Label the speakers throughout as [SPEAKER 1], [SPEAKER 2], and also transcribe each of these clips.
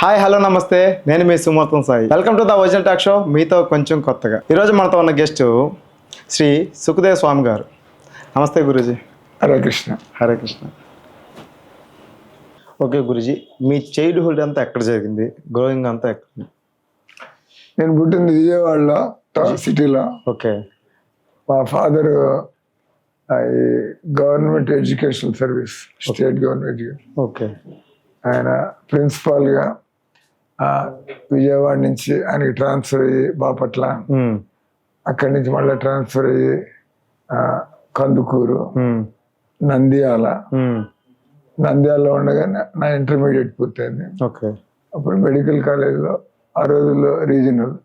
[SPEAKER 1] Hi hello నమస్తే, నేను మీ సుమోత్తం Sai. Welcome to the original talk show. మీతో కొంచెం కొత్తగా ఈరోజు మనతో ఉన్న గెస్ట్ శ్రీ సుఖదేవ స్వామి గారు. నమస్తే గురూజీ.
[SPEAKER 2] హరే కృష్ణ.
[SPEAKER 1] హరే కృష్ణ. ఓకే గురూజీ, మీ చైల్డ్హుడ్ అంతా ఎక్కడ జరిగింది? గ్రోయింగ్ అంతా ఎక్కడ?
[SPEAKER 2] నేను పుట్టింది విజయవాడలో, సిటీలో.
[SPEAKER 1] ఓకే.
[SPEAKER 2] మా father government educational service, state government.
[SPEAKER 1] Okay.
[SPEAKER 2] ఆయన ప్రిన్సిపాల్గా విజయవాడ నుంచి ఆయనకి ట్రాన్స్ఫర్ అయ్యి బాపట్ల, అక్కడి నుంచి మళ్ళీ ట్రాన్స్ఫర్ అయ్యి కందుకూరు, నంద్యాలలో ఉండగా నా ఇంటర్మీడియట్ పూర్తయింది.
[SPEAKER 1] ఓకే.
[SPEAKER 2] అప్పుడు మెడికల్ కాలేజ్లో ఆ రోజుల్లో రీజనల్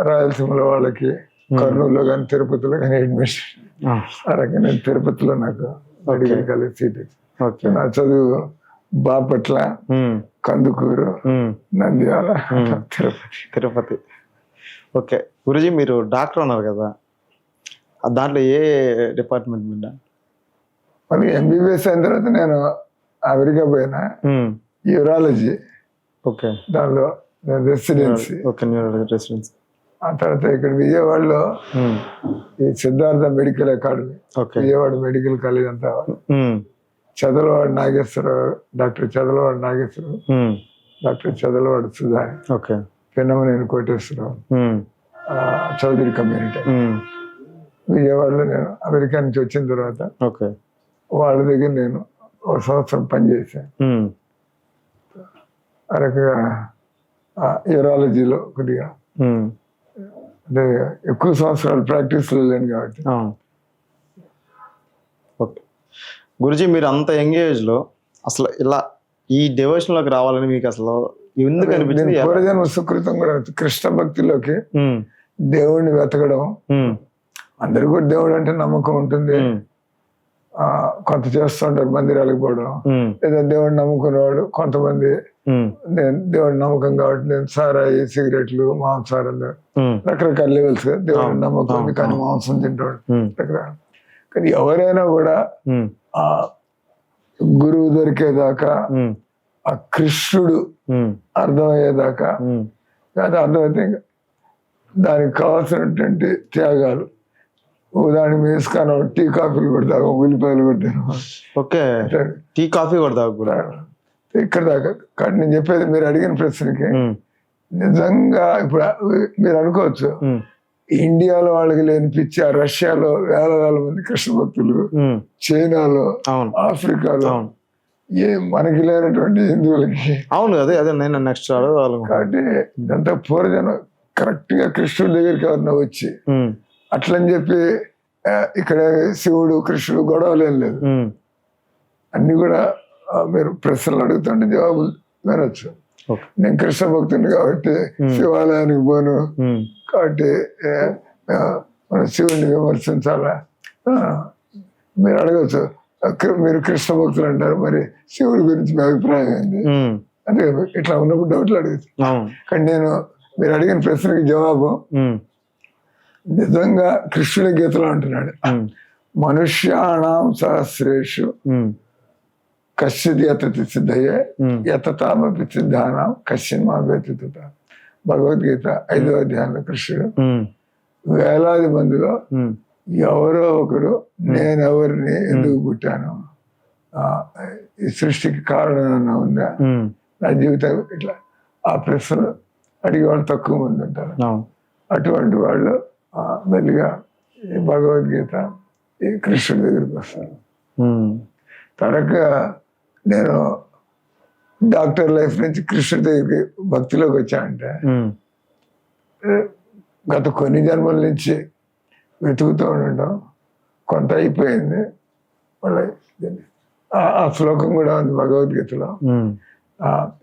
[SPEAKER 2] రాయలసీమలో వాళ్ళకి కర్నూలులో కానీ తిరుపతిలో కానీ అడ్మిషన్. ఆ రకంగా నేను తిరుపతిలో నాకు మెడికల్ కాలేజ్ సీట్ వచ్చింది. నా చదువు బాపట్ల, కందుకూరు, నంద్యాల,
[SPEAKER 1] తిరుపతి. ఓకే గురూజీ, మీరు డాక్టర్ అన్నారు కదా, దాంట్లో ఏ డిపార్ట్మెంట్ మీద?
[SPEAKER 2] మళ్ళీ ఎంబీబీఎస్ అయిన తర్వాత నేను అమెరికా పోయినా, యూరాలజీ.
[SPEAKER 1] ఓకే.
[SPEAKER 2] దానిలో రెసిడెన్సీ.
[SPEAKER 1] Okay, residency.
[SPEAKER 2] ఆ తర్వాత ఇక్కడ విజయవాడలో ఈ Siddhartha medical academy, Vijayawada medical college అంతా Chadalavada Nageswararao, doctor Chadalavada Nageswararao, doctor Chadalavada Sudha, Pennamaneni Koteswararao, Chowdary community. విజయవాడలో నేను అమెరికా నుంచి వచ్చిన తర్వాత వాళ్ళ దగ్గర నేను ఒక సంవత్సరం పనిచేశాను. ఆ రకంగా యూరాలజీలో కొద్దిగా అంటే ఎక్కువ సంవత్సరాలు ప్రాక్టీస్లో లేను కాబట్టి.
[SPEAKER 1] ఓకే గురూజీ, మీరు అంత యంగ్ ఏజ్లో అసలు ఇలా ఈ డివోషన్లోకి రావాలని మీకు అసలు ఎందుకు అనిపించింది?
[SPEAKER 2] పూర్వజన్మ సుకృతం కూడా. కృష్ణ భక్తిలోకి దేవుడిని వెతకడం. అందరికి కూడా దేవుడు అంటే నమ్మకం ఉంటుంది, కొంత చేస్తుంటారు మందిరాలకు పోవడం, లేదా దేవుడిని నమ్ముకునేవాడు కొంతమంది. నేను దేవుడి నమ్మకం కాబట్టి నేను సారాయి, సిగరెట్లు, మాంసాహారం, రకరకాల లెవెల్స్. దేవుడి నమ్మకం ఉంది కానీ మాంసం తింటాడు రకరకాల. కానీ ఎవరైనా కూడా ఆ గురువు దొరికేదాకా, ఆ కృష్ణుడు అర్థమయ్యేదాకా, అది అర్థమైతే దానికి కావాల్సినటువంటి త్యాగాలు. దానికి వేసుకొని టీ కాఫీలు పెడతాను, ఉల్లిపాయలు పెడతాను.
[SPEAKER 1] ఓకే, టీ కాఫీ పెడతావు కూడా
[SPEAKER 2] ఇక్కడ దాకా. కానీ నేను చెప్పేది, మీరు అడిగిన ప్రశ్నకి నిజంగా ఇప్పుడు మీరు అనుకోవచ్చు, ఇండియాలో వాళ్ళకి లేని పిచ్చి రష్యాలో వేల వేల మంది కృష్ణ భక్తులు, చైనాలో, ఆఫ్రికాలో మనకి లేనటువంటి హిందువులకి.
[SPEAKER 1] అవును, అదే అదే నేను నెక్స్ట్.
[SPEAKER 2] కాబట్టి ఇదంతా పూర్వజనం కరెక్ట్ గా కృష్ణుడి దగ్గరికి ఎవరన్నా వచ్చి అట్లని చెప్పి ఇక్కడ శివుడు కృష్ణుడు గొడవలు ఏం లేదు. అన్ని కూడా మీరు ప్రశ్నలు అడుగుతుంటే జవాబులు వినొచ్చు. నేను కృష్ణ భక్తుని కాబట్టి శివాలయానికి పోను, కాబట్టి మన శివుడిని విమర్శించాలా. మీరు అడగచ్చు, మీరు కృష్ణ భక్తులు అంటారు, మరి శివుడి గురించి మీ అభిప్రాయం ఏంది అంటే ఇట్లా ఉన్నప్పుడు డౌట్లు అడుగుతాను. కానీ నేను మీరు అడిగిన ప్రశ్నకి జవాబు నిజంగా కృష్ణుడి గీతలో అంటున్నాడు, మనుష్యాణం సహస్రేషు కశ్చిత్ యతతి సిద్ధయే యతతామపి సిద్ధానం కశ్చిన్ మా వ్యతిత. భగవద్గీత 5వ అధ్యాయంలో కృష్ణుడు వేలాది మందిలో ఎవరో ఒకరు నేనెవరిని ఎందుకు పుట్టాను, ఈ సృష్టికి కారణం ఏమన్నా ఉందా, నా జీవితం ఇట్లా ఆ ప్రశ్నలు అడిగే వాళ్ళు తక్కువ మంది ఉంటారు. అటువంటి వాళ్ళు మెల్లిగా ఈ భగవద్గీత ఈ కృష్ణుడి దగ్గరికి వస్తారు. తరక నేను డాక్టర్ లైఫ్ నుంచి కృష్ణుడి దగ్గరికి భక్తిలోకి వచ్చానంటే గత కొన్ని జన్మల నుంచి వెతుకుతూ ఉండడం కొంత అయిపోయింది. మళ్ళీ ఆ శ్లోకం కూడా ఉంది భగవద్గీతలో,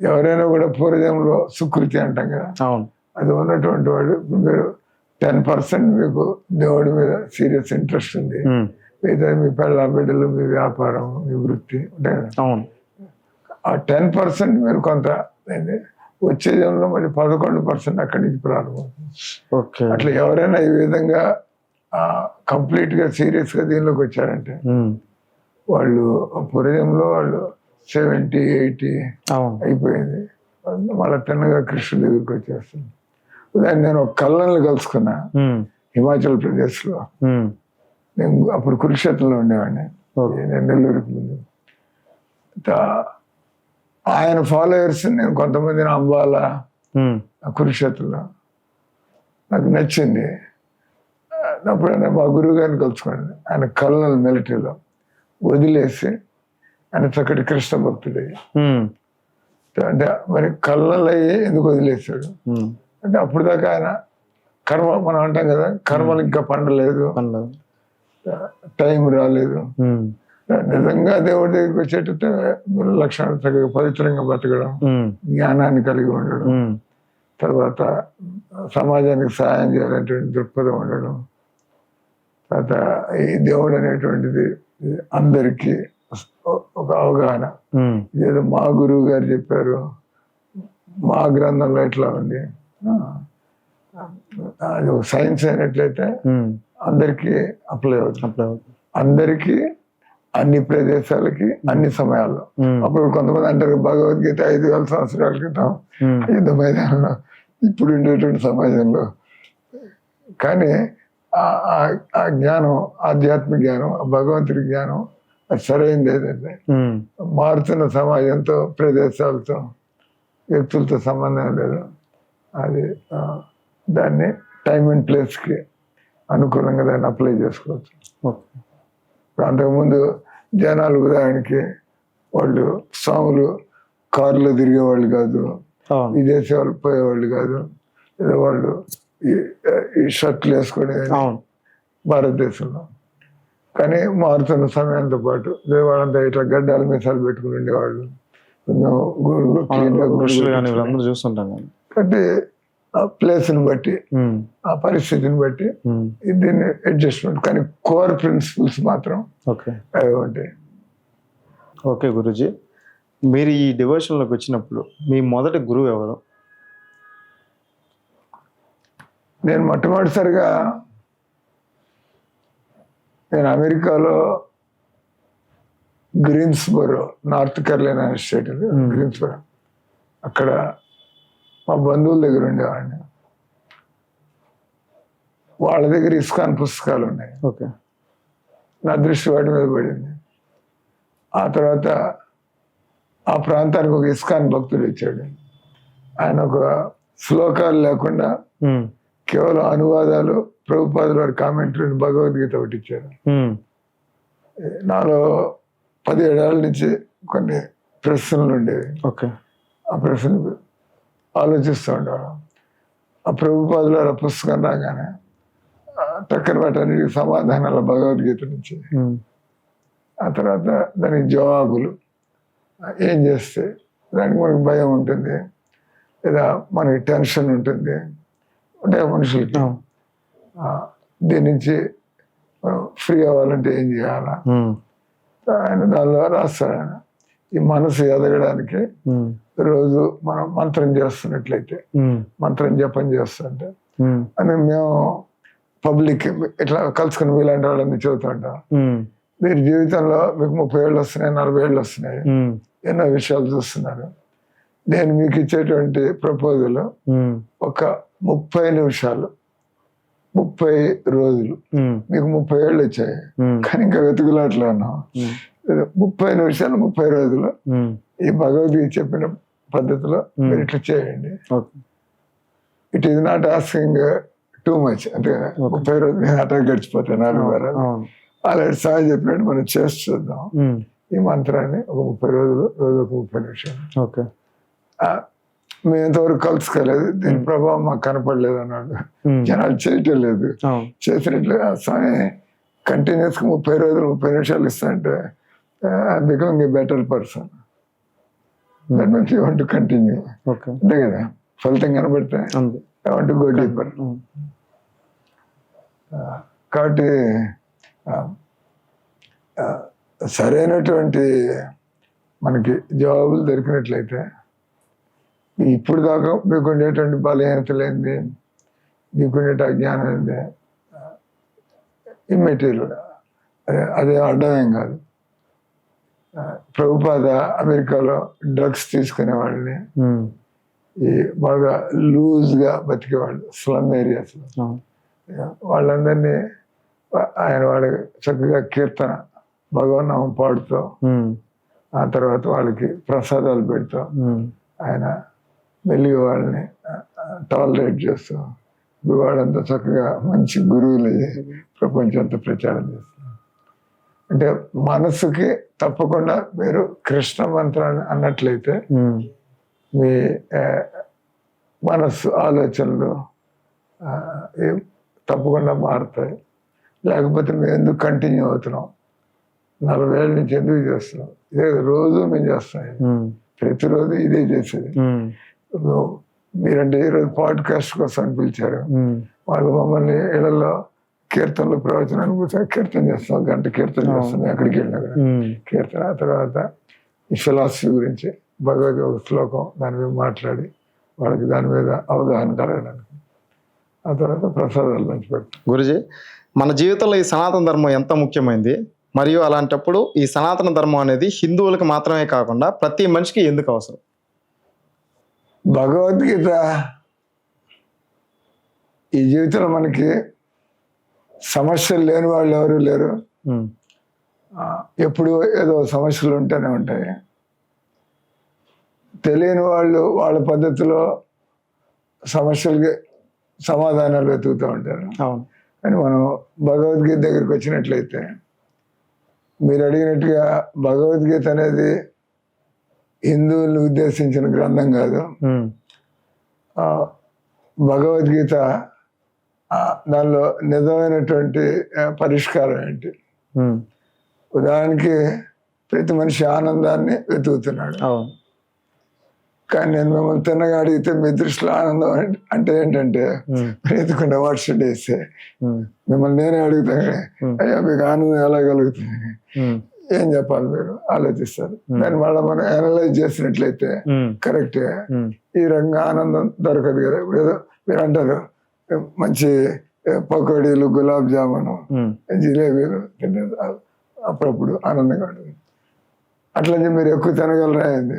[SPEAKER 2] ఎవరైనా కూడా పూర్వజన్మలో సుకృతి అంటాం కదా, అది ఉన్నటువంటి వాడు. మీరు 10% మీకు దేవుడి మీద సీరియస్ ఇంట్రెస్ట్ ఉంది, లేదా మీ పిల్ల బిడ్డలు, మీ వ్యాపారం, మీ వృత్తి ఉంటాయి కదా, ఆ 10% మీరు కొంత వచ్చే జన్మలో మళ్ళీ 11% అక్కడి నుంచి ప్రారంభమవుతుంది. అట్లా ఎవరైనా ఈ విధంగా కంప్లీట్ గా సీరియస్ గా దీనిలోకి వచ్చారంటే వాళ్ళు పూర్వజంలో వాళ్ళు 70-80 అయిపోయింది. మళ్ళీ తిన్నగా కృష్ణుడి దగ్గరికి వచ్చేస్తుంది. దాన్ని నేను ఒక కళ్ళని కలుసుకున్నా హిమాచల్ ప్రదేశ్లో. నేను అప్పుడు కురుక్షేత్రంలో ఉండేవాడిని, నేను నెల్లూరుకి ముందు. ఆయన ఫాలోయర్స్ నేను కొంతమందిని అంబాలా కురుక్షేత్రంలో నాకు నచ్చింది. అప్పుడైనా మా గురువు గారిని కలుసుకోండి. ఆయన కల్నల్ మిలిటరీలో వదిలేసి ఆయన చక్కటి కృష్ణ భక్తుడు. అంటే మరి కల్నల్ అయ్యి ఎందుకు వదిలేశాడు అంటే అప్పుడు దాకా ఆయన కర్మ, మనం అంటాం కదా కర్మలు ఇంకా పండలేదు, టైం రాలేదు. నిజంగా దేవుడి దగ్గరికి వచ్చేటట్టు లక్షణాలు చక్కగా పవిత్రంగా బతకడం, జ్ఞానాన్ని కలిగి ఉండడం, తర్వాత సమాజానికి సహాయం చేయాలనేటువంటి దృక్పథం ఉండడం, తర్వాత ఈ దేవుడు అనేటువంటిది అందరికీ ఒక అవగాహన. ఏదో మా గురువు గారు చెప్పారు, మా గ్రంథంలో ఎట్లా ఉంది, అది ఒక సైన్స్ అయినట్లయితే అందరికీ అప్లై అవుతుంది, అందరికీ అన్ని ప్రదేశాలకి అన్ని సమయాల్లో. అప్పుడు కొంతమంది అంటారు భగవద్గీత 5,000 సంవత్సరాల క్రితం యుద్ధ మైదానంలో, ఇప్పుడు ఉండేటువంటి సమాజంలో. కానీ ఆ జ్ఞానం, ఆధ్యాత్మిక జ్ఞానం, భగవంతుడి జ్ఞానం అది సరైనది ఏదంటే మారుతున్న సమాజంతో, ప్రదేశాలతో, వ్యక్తులతో సంబంధం లేదు. అది దాన్ని టైం అండ్ ప్లేస్కి అనుకూలంగా దాన్ని అప్లై చేసుకోవచ్చు. అంతకుముందు జనాలు ఉదాహరణకి వాళ్ళు స్వాములు కారులో తిరిగేవాళ్ళు కాదు, విదేశాలు పోయేవాళ్ళు కాదు, ఏదో వాళ్ళు ఈ షర్ట్లు వేసుకునే భారతదేశంలో. కానీ మారుతున్న సమయంతో పాటు వాళ్ళంతా ఇట్లా గడ్డాల మీసాలు పెట్టుకుని ఉండేవాళ్ళు,
[SPEAKER 1] చూస్తుంటాం.
[SPEAKER 2] అంటే ఆ ప్లేస్ని బట్టి, ఆ పరిస్థితిని బట్టి దీన్ని అడ్జస్ట్మెంట్. కానీ కోర్ ప్రిన్సిపల్స్ మాత్రం అవి ఉంటాయి.
[SPEAKER 1] ఓకే గురూజీ, మీరు ఈ డివోషన్లోకి వచ్చినప్పుడు మీ మొదటి గురువు ఎవరు?
[SPEAKER 2] నేను మొట్టమొదటిసారిగా నేను అమెరికాలో గ్రీన్స్బరో, నార్త్ కెరళైనా స్టేట్, గ్రీన్స్బరో, అక్కడ మా బంధువుల దగ్గర ఉండేవాడిని. వాళ్ళ దగ్గర ఇస్కాన్ పుస్తకాలు ఉన్నాయి. నా దృష్టి వాటి మీద పడింది. ఆ తర్వాత ఆ ప్రాంతానికి ఒక ఇస్కాన్ భక్తుడు వచ్చాడు. ఆయన ఒక శ్లోకాలు లేకుండా కేవలం అనువాదాలు, ప్రభుపాదుల వారి కామెంటరీని, భగవద్గీత ఒకటి ఇచ్చారు. నాలో 17 ఏళ్ళ నుంచి కొన్ని ప్రశ్నలు ఉండేవి. ఆ ప్రశ్నలు ఆలోచిస్తూ ఉండేవాడు. ఆ ప్రభుపాదుల వారి పుస్తకం రాగానే టక్కన వాటన్నిటికి సమాధానాల భగవద్గీత నుంచి, ఆ తర్వాత దానికి జవాబులు, ఏం చేస్తే దానికి మనకు భయం ఉంటుంది, లేదా మనకి టెన్షన్ ఉంటుంది అంటే మనుషులకి, దీని నుంచి ఫ్రీ అవ్వాలంటే ఏం చేయాలా, ఆయన దానిలో రాస్తాడు. ఆయన ఈ మనసు ఎదగడానికి రోజు మనం మంత్రం చేస్తున్నట్లయితే, మంత్రం జపం చేస్తుంటే అని మేము పబ్లిక్ ఇట్లా కలుసుకుని వీలాంటి వాళ్ళని చెబుతుంటాం. మీరు జీవితంలో మీకు 30 ఏళ్ళు వస్తున్నాయి, 40 ఏళ్ళు వస్తున్నాయి, ఎన్నో విషయాలు చూస్తున్నారు. నేను మీకు ఇచ్చేటువంటి ప్రపోజల్ ఒక 30 నిమిషాలు, 30 రోజులు, మీకు 30 ఏళ్ళు వచ్చాయి కానీ ఇంకా వెతుకులాట్లో ఉన్నాం. 30 నిమిషాలు, 30 రోజులు ఈ భగవద్గీత చెప్పిన పద్ధతిలో మీరు ఇట్లా చేయండి. It is not asking too much, అంతే కదా. 30 రోజులు అట్లా గడిచిపోతాయి, 4 వారాలు. అలాంటి సాయం చెప్పినట్టు మనం చేసి చూద్దాం ఈ మంత్రాన్ని. ఒక 30 రోజులు, రోజుకు 30 నిమిషాలు. మేము ఎంతవరకు కలుసుకోలేదు, దీని ప్రభావం మాకు కనపడలేదు అన్నాడు. జనాలు చేయటం లేదు, చేసినట్లు స్వామి కంటిన్యూస్గా 30 రోజులు 30 నిమిషాలు ఇస్తాంటే becoming a better person. That means you want to continue, అంతే కదా. ఫలితం కనబడితే I want to go deeper. కాబట్టి సరైనటువంటి మనకి జవాబులు దొరికినట్లయితే, ఇప్పుడు దాకా మీకు ఉండేటువంటి బలహీనతలు ఏంది, మీకు ఉండేట అజ్ఞానం ఏంది, ఇమ్మెటీరియల్, అదే అడ్డమేం కాదు. ప్రభుపాద అమెరికాలో డ్రగ్స్ తీసుకునే వాళ్ళని ఈ బాగా లూజ్గా బతికేవాళ్ళు స్లమ్ ఏరియాస్లో.
[SPEAKER 1] అవును.
[SPEAKER 2] వాళ్ళందరినీ ఆయన వాళ్ళకి చక్కగా కీర్తన భగవన్నామం పాడుతూ, ఆ తర్వాత వాళ్ళకి ప్రసాదాలు పెడుతూ, ఆయన మెల్లిగా వాళ్ళని టాలరేట్ చేస్తూ వాళ్ళంతా చక్కగా మంచి గురువులు ప్రపంచం అంతా ప్రచారం చేస్తున్నారు. అంటే మనసుకి తప్పకుండా మీరు కృష్ణ మంత్రాన్ని అన్నట్లయితే మీ మనస్సు ఆలోచనలు తప్పకుండా మారుతాయి. లేకపోతే మేము ఎందుకు కంటిన్యూ అవుతున్నాం, 40 ఏళ్ళ నుంచి ఎందుకు చేస్తున్నాం, ఇదే రోజు మేము చేస్తాం, ప్రతిరోజు ఇదే చేసేది. మీరంటే ఈరోజు పాడ్కాస్ట్ కోసం అని పిలిచారు, వాళ్ళు మమ్మల్ని ఇళ్లలో కీర్తనలు ప్రవచనాన్ని కూర్చొని కీర్తన చేస్తాం, గంట కీర్తన చేస్తాం ఎక్కడికి వెళ్ళినా కూడా కీర్తన. ఆ తర్వాత ఈ ఫిలాసఫీ గురించి భగవద్గీత ఒక శ్లోకం దాని మీద మాట్లాడి వాళ్ళకి దాని మీద అవగాహన కలగడానికి, ఆ తర్వాత ప్రసాదాలు పంచి పెడతాం.
[SPEAKER 1] గురుజీ, మన జీవితంలో ఈ సనాతన ధర్మం ఎంత ముఖ్యమైనది, మరియు అలాంటప్పుడు ఈ సనాతన ధర్మం అనేది హిందువులకు మాత్రమే కాకుండా ప్రతి మనిషికి ఎందుకు అవసరం?
[SPEAKER 2] భగవద్గీత ఈ జీవితంలో మనకి సమస్యలు లేని వాళ్ళు ఎవరు లేరు. ఎప్పుడు ఏదో సమస్యలు ఉంటూనే ఉంటాయి. తెలియని వాళ్ళు వాళ్ళ పద్ధతిలో సమస్యలకి సమాధానాలు వెతుకుతూ ఉంటారు.
[SPEAKER 1] అవును.
[SPEAKER 2] కానీ మనం భగవద్గీత దగ్గరికి వచ్చినట్లయితే మీరు అడిగినట్టుగా భగవద్గీత అనేది హిందువులను ఉద్దేశించిన గ్రంథం కాదు. భగవద్గీత దానిలో నిజమైనటువంటి పరిష్కారం ఏంటి? ఉదాహరణకి ప్రతి మనిషి ఆనందాన్ని వెతుకుతున్నాడు. కానీ నేను మిమ్మల్ని తిన్నగా అడిగితే మీ దృష్టిలో ఆనందం అంటే ఏంటంటే వెతుకుంటే వాట్ షుడ్ ఐ సే, మిమ్మల్ని నేనే అడుగుతాను, అయ్యా మీకు ఆనందం ఎలా కలుగుతుంది, ఏం చెప్పాలి మీరు ఆలోచిస్తారు. దాన్ని మళ్ళీ మనం అనలైజ్ చేసినట్లయితే కరెక్టే, ఈ రకంగా ఆనందం దొరకదు కదా. ఇప్పుడు ఏదో మీరు అంటారు మంచి పకోడీలు, గులాబ్ జామును, జిలేబీలు తింటే అప్పుడప్పుడు ఆనందంగా ఉంటుంది. అట్లా మీరు ఎక్కువ తినగలరా అయింది,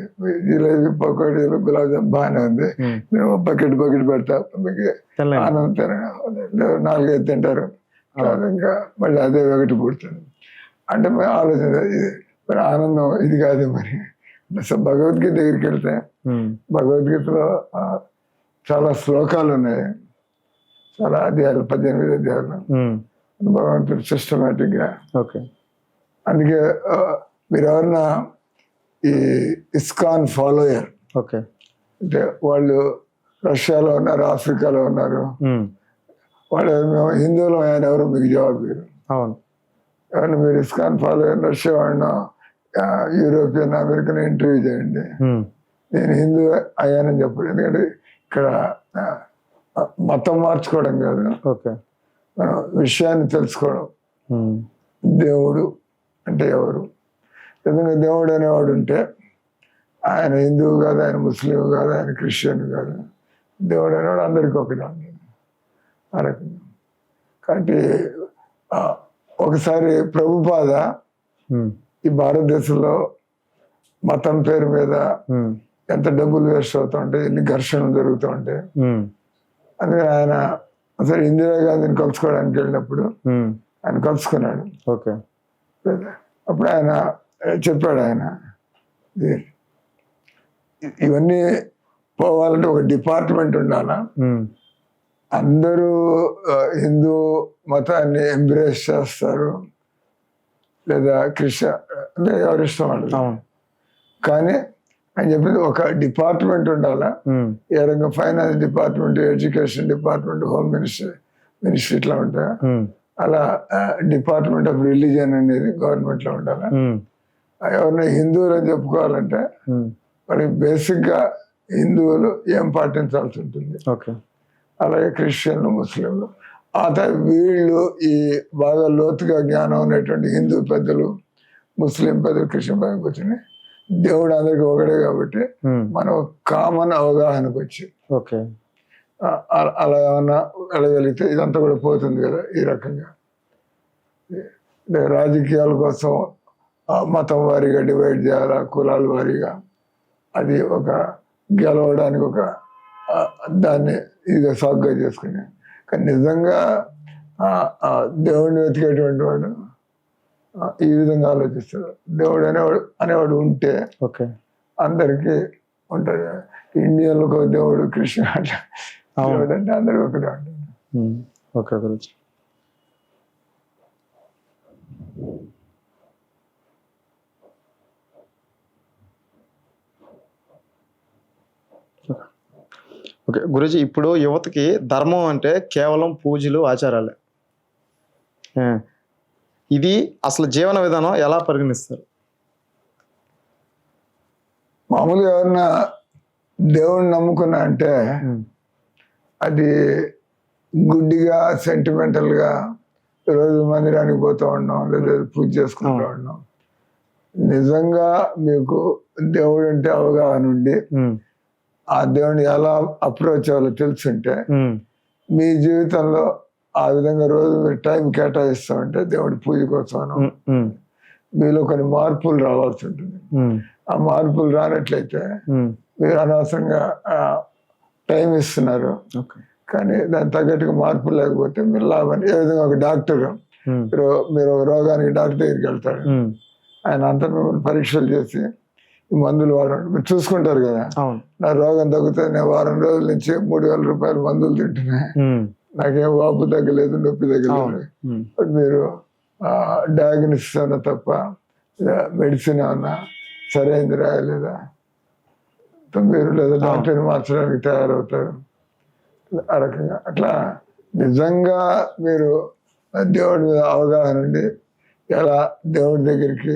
[SPEAKER 2] జిలేబీ, పకోడీలు, గులాబ్ జామున్ బాగానే ఉంది, మీరు బకెట్ పెడతా మీకు ఆనందం తినగా 4-5 తింటారు, ఇంకా మళ్ళీ అదే ఒకటి పుడుతుంది. అంటే మరి ఆలోచన మరి ఆనందం ఇది కాదు. మరి అసలు భగవద్గీత దగ్గరికి వెళ్తే భగవద్గీతలో చాలా శ్లోకాలు ఉన్నాయి, చాలా అధ్యాయాలు, 18 అధ్యాయాలు భగవంతుడు సిస్టమేటిక్గా. అందుకే మీరు ఎవరన్నా ఈ ఇస్కాన్ ఫాలోయర్, అంటే వాళ్ళు రష్యాలో ఉన్నారు, ఆఫ్రికాలో ఉన్నారు, వాళ్ళు మేము హిందువులు ఆయన ఎవరు మీకు జవాబు మీరు.
[SPEAKER 1] అవును.
[SPEAKER 2] ఎవరైనా మీరు ఇస్కాన్ ఫాలోయర్ రష్యా వాడినా యూరోపియన్ అమెరికన్ ఇంటర్వ్యూ చేయండి, నేను హిందూ అయ్యానని చెప్పడు. ఎందుకంటే ఇక్కడ మతం మార్చుకోవడం కాదు, మనం విషయాన్ని తెలుసుకోవడం. దేవుడు అంటే ఎవరు? ఎందుకంటే దేవుడు అనేవాడు ఉంటే ఆయన హిందువు కాదు, ఆయన ముస్లిం కాదు, ఆయన క్రిస్టియన్ కాదు, దేవుడు అనేవాడు అందరికీ ఒకటి ఉంటుంది ఆ రకంగా. కాబట్టి ఒకసారి ప్రభుపాద ఈ భారతదేశంలో మతం పేరు మీద ఎంత డబ్బులు వేస్ట్ అవుతూ ఉంటాయి, ఎన్ని ఘర్షణలు జరుగుతూ ఉంటాయి. అందుకని ఆయన అసలు ఇందిరాగాంధీని కలుసుకోవడానికి వెళ్ళినప్పుడు ఆయన కలుసుకున్నాడు. అప్పుడు ఆయన చెప్పాడు, ఆయన ఇవన్నీ పోవాలంటే ఒక డిపార్ట్మెంట్ ఉండాలా, అందరూ హిందూ మతాన్ని ఎంబ్రేస్ చేస్తారు లేదా క్రిస్టియన్ అంటే ఎవరి ఇష్టం వాళ్ళు, కానీ ఆయన చెప్పింది ఒక డిపార్ట్మెంట్ ఉండాలా. ఏ రంగం finance department, education department, home ministry ఇట్లా ఉంటాయి. అలా డిపార్ట్మెంట్ ఆఫ్ రిలీజియన్ అనేది గవర్నమెంట్ లో ఉండాలి. ఎవరైనా హిందువులు అని చెప్పుకోవాలంటే వాళ్ళకి బేసిక్ గా హిందువులు ఏం పాటించాల్సి ఉంటుంది, అలాగే క్రిస్టియన్లు, ముస్లింలు. ఆ తర్వాత వీళ్ళు ఈ బాగా లోతుగా జ్ఞానం ఉన్నటువంటి హిందూ పెద్దలు, ముస్లిం పెద్దలు, క్రిస్టియన్ పెద్దలు కూర్చొని దేవుడు అందరికి ఒకడే కాబట్టి మనం కామన్ అవగాహనకు వచ్చి అలా ఏమన్నా వెళ్ళగలిగితే ఇదంతా కూడా పోతుంది కదా. ఈ రకంగా రాజకీయాల కోసం మతం వారీగా డివైడ్ చేయాలా, కులాల వారీగా, అది ఒక గెలవడానికి ఒక దాన్ని ఇదిగా సాగుగా చేసుకుని. కానీ నిజంగా దేవుడిని వెతికేటువంటి వాడు ఈ విధంగా ఆలోచిస్తాడు. దేవుడు అనేవాడు ఉంటే
[SPEAKER 1] ఓకే,
[SPEAKER 2] అందరికీ ఉంటాడు. ఇండియన్లో ఒక దేవుడు, కృష్ణ అట్లా దేవుడు అంటే అందరికి ఒకటే ఉంటుంది.
[SPEAKER 1] ఓకే గురుజీ. ఓకే గురుజీ, ఇప్పుడు యువతకి ధర్మం అంటే కేవలం పూజలు, ఆచారాలే. ఇది అసలు జీవన విధానం ఎలా పరిగణిస్తారు?
[SPEAKER 2] మామూలుగా ఎవరన్నా దేవుడిని నమ్ముకున్నా అంటే అది గుడ్డిగా సెంటిమెంటల్గా రోజు మందిరానికి పోతూ ఉన్నాం, లేదా పూజ చేసుకుంటూ ఉన్నాం. నిజంగా మీకు దేవుడు అంటే అవగాహన ఉండి ఆ దేవుడిని ఎలా అప్రోచ్ అవ్వాలో తెలుసుంటే మీ జీవితంలో ఆ విధంగా రోజు మీరు టైం కేటాయిస్తూ ఉంటే దేవుడి పూజ కోసం మీలో కొన్ని మార్పులు రావాల్సి ఉంటుంది. ఆ మార్పులు రానట్లయితే మీరు అనవసరంగా టైం ఇస్తున్నారు, కానీ దానికి తగ్గట్టుగా మార్పులు లేకపోతే మీరు లాభాన్ని. ఏ విధంగా ఒక డాక్టర్ మీరు ఒక రోగానికి డాక్టర్ దగ్గరికి వెళ్తాడు, ఆయన అంతా మిమ్మల్ని పరీక్షలు చేసి ఈ మందులు వాడండి, మీరు చూసుకుంటారు కదా. నా రోగం తగ్గుతుంది, నేను వారం రోజుల నుంచి 3,000 రూపాయలు మందులు తింటున్నా, నాకేం వాపు తగ్గలేదు, నొప్పి తగ్గలేదు. బట్ మీరు డయాగ్నోసిస్ అన్నా తప్ప మెడిసిన్ ఏమన్నా సరైనది రాయలేదా, మీరు లేదా డాక్టర్ని మార్చడానికి తయారవుతారు. ఆ రకంగా అట్లా నిజంగా మీరు దేవుడి మీద అవగాహన ఉండి ఎలా దేవుడి దగ్గరికి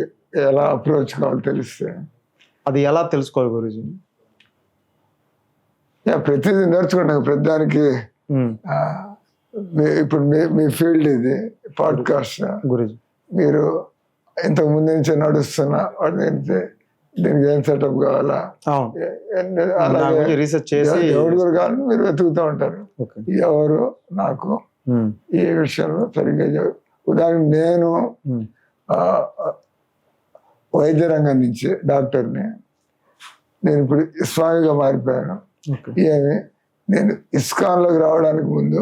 [SPEAKER 2] ఎలా అప్రోచ్ కావాలో తెలిస్తే.
[SPEAKER 1] అది ఎలా తెలుసుకోవాలి గురుజీ?
[SPEAKER 2] ప్రతిదీ నేర్చుకుంటాం. ప్రతిదానికి ఇప్పుడు మీ ఫీల్డ్ ఇది పాడ్కాస్ట్
[SPEAKER 1] గురుజీ,
[SPEAKER 2] మీరు ఇంతకు ముందు నుంచి నడుస్తున్న వాటి దీనికి ఏం సెటప్ కావాలా, అలాగే
[SPEAKER 1] రీసెర్చ్ చేసి
[SPEAKER 2] ఎవరు కూడా కావాలని మీరు వెతుకుతూ ఉంటారు. ఎవరు నాకు ఈ విషయంలో సరిగ్గా ఉదాహరణ, నేను వైద్య రంగం నుంచి డాక్టర్ని, నేను ఇప్పుడు స్వామిగా మారిపోయాను. నేను ఇస్కాన్లోకి రావడానికి ముందు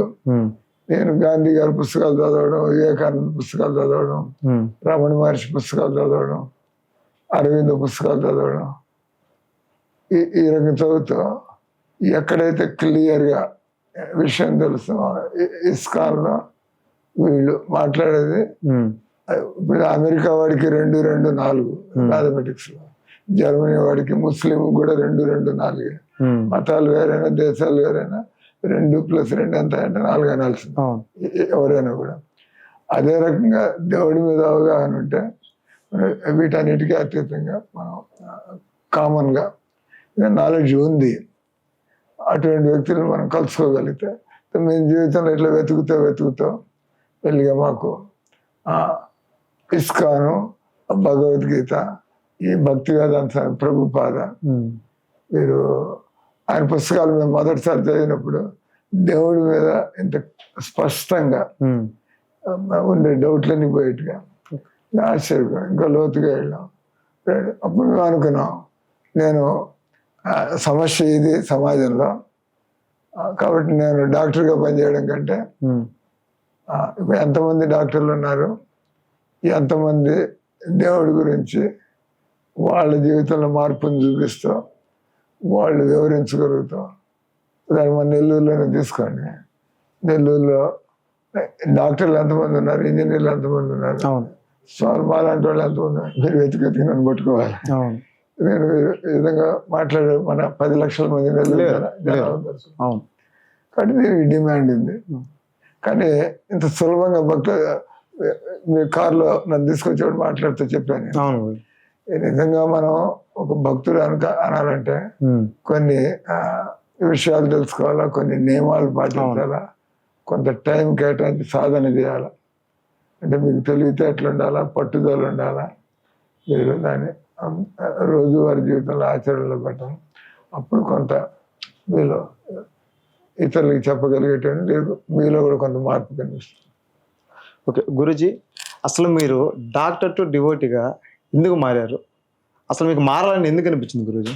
[SPEAKER 2] నేను గాంధీ గారి పుస్తకాలు చదవడం, వివేకానంద పుస్తకాలు చదవడం, రమణ మహర్షి పుస్తకాలు చదవడం, అరవింద పుస్తకాలు చదవడం, ఈ రకంగా చదువుతూ ఎక్కడైతే క్లియర్గా విషయం తెలుసు, ఇస్కాన్లో వీళ్ళు మాట్లాడేది ఇప్పుడు అమెరికా వాడికి 2-2-4 మ్యాథమెటిక్స్లో, జర్మనీ వాడికి ముస్లిం కూడా 2-2-4. మతాలు వేరైనా దేశాలు వేరైనా 2+2 ఎంత అంటే 4 అనాల్సింది ఎవరైనా కూడా. అదే రకంగా దేవుడి మీద అవగాహన ఉంటే వీటన్నిటికీ అతీతంగా మనం కామన్గా నాలెడ్జ్ ఉంది, అటువంటి వ్యక్తులను మనం కలుసుకోగలిగితే మేము జీవితంలో ఇట్లా వెతుకుతూ వెళ్ళిగా మాకు ఇస్కాను, భగవద్గీత, ఈ భక్తి వేదాంత ప్రభుపాద, మీరు ఆయన పుస్తకాలు మేము మొదటిసారి చదివినప్పుడు దేవుడి మీద ఇంత స్పష్టంగా ఉండే డౌట్లన్నీ పోయేట్టుగా ఆశ్చర్యం, ఇంకా లోతుగా వెళ్ళాం. అప్పుడు మేము అనుకున్నాం, నేను సమస్య ఇది సమాజంలో, కాబట్టి నేను డాక్టర్గా పనిచేయడం కంటే ఇప్పుడు ఎంతమంది డాక్టర్లు ఉన్నారు, ఎంతమంది దేవుడి గురించి వాళ్ళ జీవితంలో మార్పుని చూపిస్తూ వాళ్ళు వివరించగలుగుతూ. దాన్ని మన నెల్లూరులోనే తీసుకోండి, నెల్లూరులో డాక్టర్లు ఎంతమంది ఉన్నారు, ఇంజనీర్లు ఎంతమంది ఉన్నారు, స్వామి మాలాంటి వాళ్ళు ఎంతమంది ఉన్నారు, మీరు వెతికి నన్ను పట్టుకోవాలి. నేను ఈ విధంగా మాట్లాడే మన 10 లక్షల మంది నెల్లూరు కాబట్టి దీనికి డిమాండ్ ఉంది. కానీ ఇంత సులభంగా మీ కారులో నన్ను తీసుకొచ్చేవాడు మాట్లాడుతూ చెప్పాను. నిజంగా మనం ఒక భక్తుడు అనాలంటే కొన్ని విషయాలు తెలుసుకోవాలా, కొన్ని నియమాలు పాటించాలా, కొంత టైం కేటాయించి సాధన చేయాలా. అంటే మీకు తెలివితేటలు ఉండాలా, పట్టుదల ఉండాలా, మీరు దాన్ని రోజువారీ జీవితంలో ఆచరణలో పెట్టాలి. అప్పుడు కొంత మీలో ఇతరులకి చెప్పగలిగేటువంటి మీలో కూడా కొంత మార్పు కనిపిస్తుంది.
[SPEAKER 1] ఓకే గురుజీ, అసలు మీరు డాక్టర్ టు డివోటీగా ఎందుకు మారారు? అసలు మీకు మారాలని ఎందుకు అనిపించింది గురుజీ?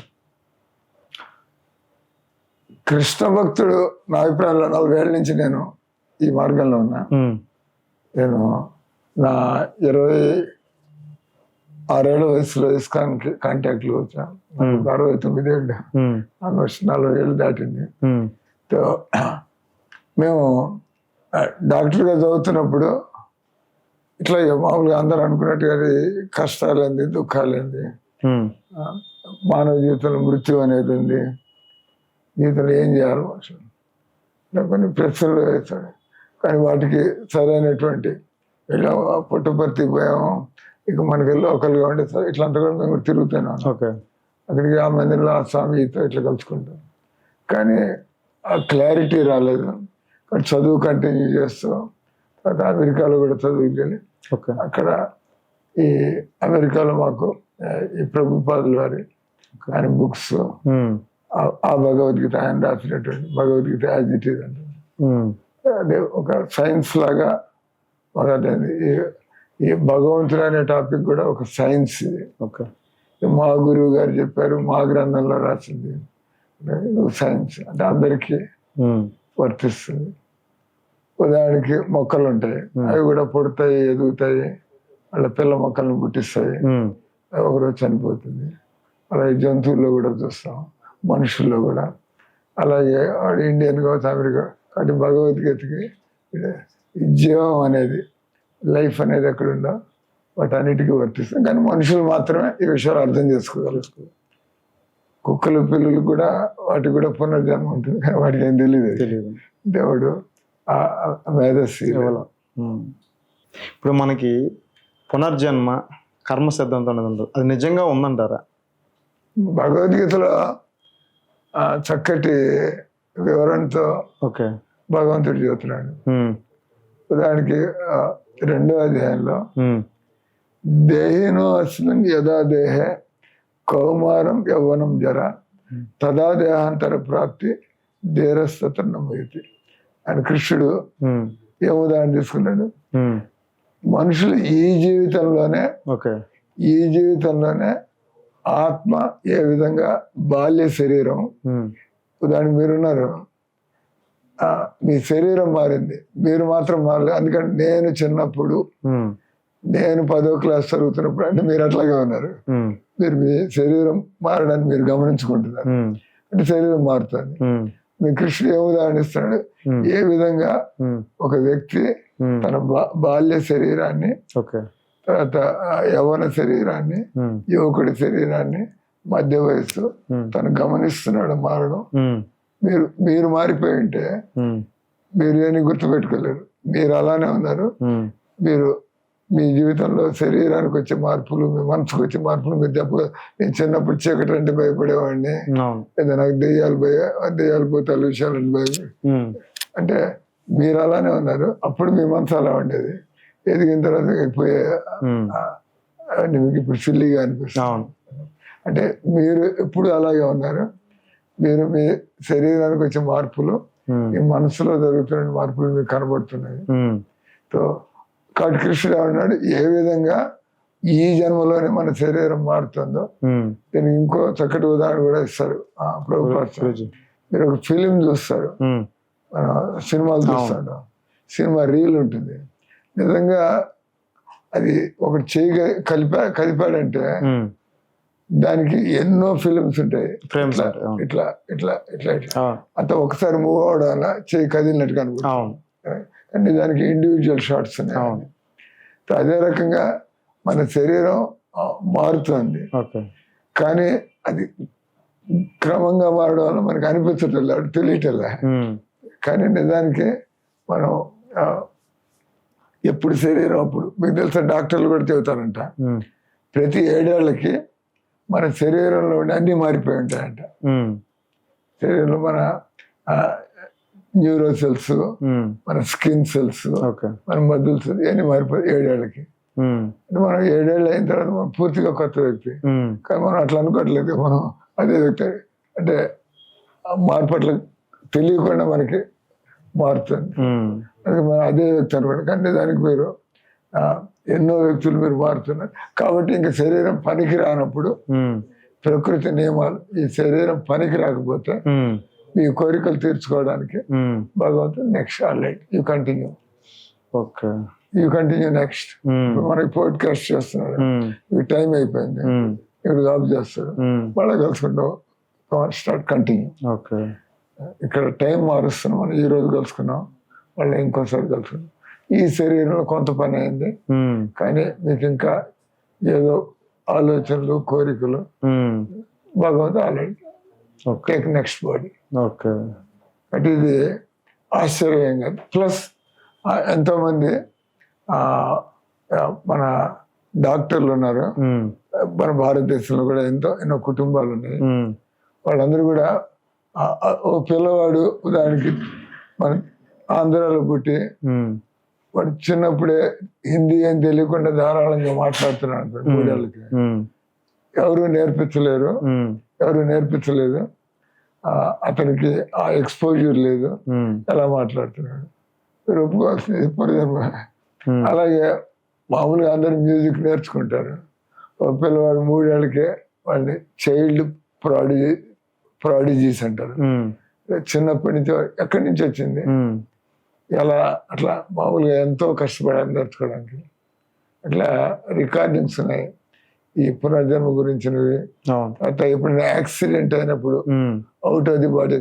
[SPEAKER 2] కృష్ణ భక్తుడు నా అభిప్రాయంలో 40 ఏళ్ళ నుంచి నేను ఈ మార్గంలో ఉన్నా. నేను నా 26 ఏళ్ల వయసులో ఇస్కాన్కి కాంటాక్ట్లో వచ్చాను. 69 ఏళ్ళు, ఆల్మోస్ట్ 40 ఏళ్ళు దాటింది. సో మేము డాక్టర్గా చదువుతున్నప్పుడు ఇట్లా మామూలుగా అందరూ అనుకున్నట్టుగా కష్టాలేంది, దుఃఖాలేంది, మానవ జీవితంలో మృత్యు అనేది ఉంది, జీవితంలో ఏం చేయాలి మనుషులు కొన్ని ప్రశ్నలు వేస్తాడు. కానీ వాటికి సరైనటువంటి ఇలా పుట్టపర్తి పోయాము, ఇక మనకి లోకల్గా ఉండే ఇట్లంతా కూడా మేము తిరుగుతున్నాం. అక్కడికి ఆ మందిలో ఆ స్వామితో ఇట్లా కలుసుకుంటాం. కానీ ఆ క్లారిటీ రాలేదు. కానీ చదువు కంటిన్యూ చేస్తూ తర్వాత అమెరికాలో కూడా చదువుకి వెళ్ళి అక్కడ ఈ అమెరికాలో మాకు ఈ ప్రభుపాదుల వారి ఆయన బుక్స్, ఆ భగవద్గీత ఆయన రాసినటువంటి భగవద్గీత యాజ్ ఇట్ ఈజ్ అంటే అదే ఒక సైన్స్ లాగా మాకు అదేంది ఈ భగవంతుడు అనే టాపిక్ కూడా ఒక సైన్స్. ఇది మా గురువు గారు చెప్పారు, మా గ్రంథంలో రాసింది సైన్స్ అంటే అందరికీ వర్తిస్తుంది. ఉదాహరణకి మొక్కలు ఉంటాయి, అవి కూడా పుడతాయి, ఎదుగుతాయి, వాళ్ళ పిల్ల మొక్కలను పుట్టిస్తాయి, ఒకరోజు చనిపోతుంది. అలాగే జంతువుల్లో కూడా చూస్తాం, మనుషుల్లో కూడా. అలాగే వాడు ఇండియన్ కావచ్చు, అమెరికా కాబట్టి భగవద్గీతకి ఈ జీవం అనేది, లైఫ్ అనేది ఎక్కడుందో వాటన్నిటికీ వర్తిస్తుంది. కానీ మనుషులు మాత్రమే ఈ విషయాలు అర్థం చేసుకోగలుగుతారు. కుక్కలు పిల్లలు కూడా వాటికి కూడా పునర్జన్మ ఉంటుంది, కానీ వాటికి ఏం తెలియదు. దేవుడు ఆ మేధస్సు.
[SPEAKER 1] ఇప్పుడు మనకి పునర్జన్మ కర్మ సిద్ధాంతం అనేది ఉంటుంది, అది నిజంగా ఉందంటారా?
[SPEAKER 2] భగవద్గీతలో చక్కటి వివరణతో భగవంతుడు చెబుతున్నాడు. ఉదాహరణకి 2వ అధ్యాయంలో దేహినో అస్మిన్ యదా దేహే కౌమారం యవ్వనం జర తదా దేహాంతర ప్రాప్తి ధీరస్తత నమయతి అని కృష్ణుడు ఏ ఉదాహరణ తీసుకున్నాడు. మనుషులు ఈ జీవితంలోనే ఆత్మ ఏ విధంగా బాల్య శరీరం, ఉదాహరణ మీరున్నారు, మీ శరీరం మారింది, మీరు మాత్రం మారలేదు. అందుకని నేను చిన్నప్పుడు, నేను 10వ క్లాస్ చదువుతున్నప్పుడు అంటే మీరు అట్లాగే ఉన్నారు. మీరు మీ శరీరం మారడాన్ని మీరు గమనించుకుంటున్నారు, అంటే శరీరం మారుతుంది. మీ కృష్ణుడు ఏ ఉదాహరణ ఇస్తున్నాడు, ఏ విధంగా ఒక వ్యక్తి తన బాల్య శరీరాన్ని, తర్వాత యవ్వన శరీరాన్ని, యువకుడి శరీరాన్ని, మధ్య వయస్సు తను గమనిస్తున్నాడు మారడం. మీరు మారిపోయి ఉంటే మీరు ఏమి గుర్తుపెట్టుకోలేరు, మీరు అలానే ఉన్నారు. మీరు మీ జీవితంలో శరీరానికి వచ్చే మార్పులు, మీ మనసుకు వచ్చే మార్పులు మీరు నేను చిన్నప్పుడు చీకటి అంటే భయపడేవాడిని, లేదా నాకు దెయ్యాలు పోతాలు విషయాలు భయపడి, అంటే మీరు అలానే ఉన్నారు. అప్పుడు మీ మనసు అలా ఉండేది, ఎదిగిన తర్వాత అయిపోయే మీకు ఇప్పుడు సిల్లిగా అనిపిస్తుంది. అంటే మీరు ఎప్పుడు అలాగే ఉన్నారు. మీరు మీ శరీరానికి వచ్చే మార్పులు, మీ మనసులో జరుగుతున్న మార్పులు మీకు కనబడుతున్నాయి. సో కాబట్టి కృష్ణుడు ఏమన్నాడు, ఏ విధంగా ఈ జన్మలోనే మన శరీరం మారుతుందో దీనికి ఇంకో చక్కటి ఉదాహరణ కూడా ఇస్తారు ప్రభుపాద. మీరు ఒక ఫిలిం చూస్తారు, సినిమాలు చూస్తాడు, సినిమా రీల్ ఉంటుంది. నిజంగా అది ఒకటి కలిపాడంటే దానికి ఎన్నో ఫిలిమ్స్ ఉంటాయి, ఇట్లా ఇట్లా ఇట్లా ఇట్లా అంత ఒకసారి మూవ్ అవడం వల్ల చేయి కదిలినట్టు కనుకుంటుంది. కానీ దానికి ఇండివిజువల్ షార్ట్స్ ఉన్నాయి. అదే రకంగా మన శరీరం మారుతుంది, కానీ అది క్రమంగా మారడం వల్ల మనకి అనిపించట్లేదు, తెలియటలే. కానీ నిజానికి మనం ఎప్పుడు శరీరం అప్పుడు, మీకు తెలుసా డాక్టర్లు కూడా చెబుతారంట, ప్రతి 7 ఏళ్లకి మన శరీరంలో ఉండి అన్నీ మారిపోయి ఉంటాయంట. శరీరంలో మన న్యూరో సెల్స్, మన స్కిన్ సెల్స్, మన మజిల్ సెల్స్ ఇవన్నీ మారిపోయి 7 ఏళ్ళకి. అంటే మనం 7 ఏళ్ళు అయిన తర్వాత మనం పూర్తిగా కొత్త వ్యక్తి. కానీ మనం అట్లా అనుకోవట్లేదు, మనం అదే వ్యక్తి. అంటే మార్పు అట్లా తెలియకుండా మనకి మారుతుంది, అది మనం అదే వ్యక్తి అనుకోండి. కానీ దానికి మీరు ఎన్నో వ్యక్తులు మీరు మారుతున్నారు. కాబట్టి ఇంకా శరీరం పనికి రానప్పుడు ప్రకృతి నియమాలు, ఈ శరీరం పనికి రాకపోతే మీ కోరికలు తీర్చుకోవడానికి
[SPEAKER 1] ఉమ్,
[SPEAKER 2] భగవంతుడు next already you continue
[SPEAKER 1] okay.
[SPEAKER 2] Next.
[SPEAKER 1] Um,
[SPEAKER 2] మనకి పోడ్కాస్ట్ చేస్తున్నాడు,
[SPEAKER 1] ఉమ్,
[SPEAKER 2] ఈ టైం అయిపోయింది,
[SPEAKER 1] ఉమ్,
[SPEAKER 2] ఇక్కడ జాబ్ చేస్తాడు,
[SPEAKER 1] ఉమ్,
[SPEAKER 2] మళ్ళీ కలుసుకుంటాం, స్టార్ట్ కంటిన్యూ.
[SPEAKER 1] ఓకే.
[SPEAKER 2] ఇక్కడ టైం మారుస్తున్నాం, మనం ఈ రోజు కలుసుకున్నాం, మళ్ళీ ఇంకోసారి కలుసుకున్నాం. ఈ శరీరంలో కొంత పని అయింది,
[SPEAKER 1] ఉమ్,
[SPEAKER 2] కానీ మీకు ఇంకా ఏదో ఆలోచనలు, కోరికలు
[SPEAKER 1] ఉమ్,
[SPEAKER 2] భగవంతుడు already
[SPEAKER 1] okay.
[SPEAKER 2] Take next body.
[SPEAKER 1] Okay.
[SPEAKER 2] అంటే ఇది ఆశ్చర్యం కాదు. ప్లస్ ఎంతోమంది ఆ, మన డాక్టర్లు ఉన్నారు,
[SPEAKER 1] ఉమ్,
[SPEAKER 2] మన భారతదేశంలో కూడా ఎన్నో కుటుంబాలు ఉన్నాయి.
[SPEAKER 1] ఉమ్,
[SPEAKER 2] వాళ్ళందరూ కూడా ఓ పిల్లవాడు ఉదాహరణకి మన ఆంధ్రాలో పుట్టి
[SPEAKER 1] ఉమ్,
[SPEAKER 2] వాడు చిన్నప్పుడే హిందీ ఏం తెలియకుండా ధారాళంగా మాట్లాడుతున్నాడు అనుకోండి, మూడేళ్ళకి
[SPEAKER 1] ఉమ్,
[SPEAKER 2] ఎవరు నేర్పించలేరు,
[SPEAKER 1] ఉమ్,
[SPEAKER 2] ఎవరు నేర్పించలేదు, అతనికి ఆ ఎక్స్పోజర్ లేదు,
[SPEAKER 1] ఉమ్,
[SPEAKER 2] ఎలా మాట్లాడుతున్నాడు, మీరు ఒప్పుకోవాల్సింది పూర్వజన్మ.
[SPEAKER 1] ఉమ్,
[SPEAKER 2] అలాగే మామూలుగా అందరూ మ్యూజిక్ నేర్చుకుంటారు, ఒక పిల్లవాడు 3 ఏళ్ళకే వాళ్ళని చైల్డ్ ప్రాడిజీస్ అంటారు.
[SPEAKER 1] ఉమ్,
[SPEAKER 2] చిన్నప్పటి నుంచి ఎక్కడి నుంచి వచ్చింది,
[SPEAKER 1] ఉమ్,
[SPEAKER 2] ఎలా అట్లా మామూలుగా ఎంతో కష్టపడాలి నేర్చుకోవడానికి. అట్లా రికార్డింగ్స్ ఉన్నాయి ఈ పునర్జన్మ గురించినవి.
[SPEAKER 1] అవును.
[SPEAKER 2] తర్వాత ఎప్పుడైనా యాక్సిడెంట్ అయినప్పుడు
[SPEAKER 1] um,
[SPEAKER 2] out of the body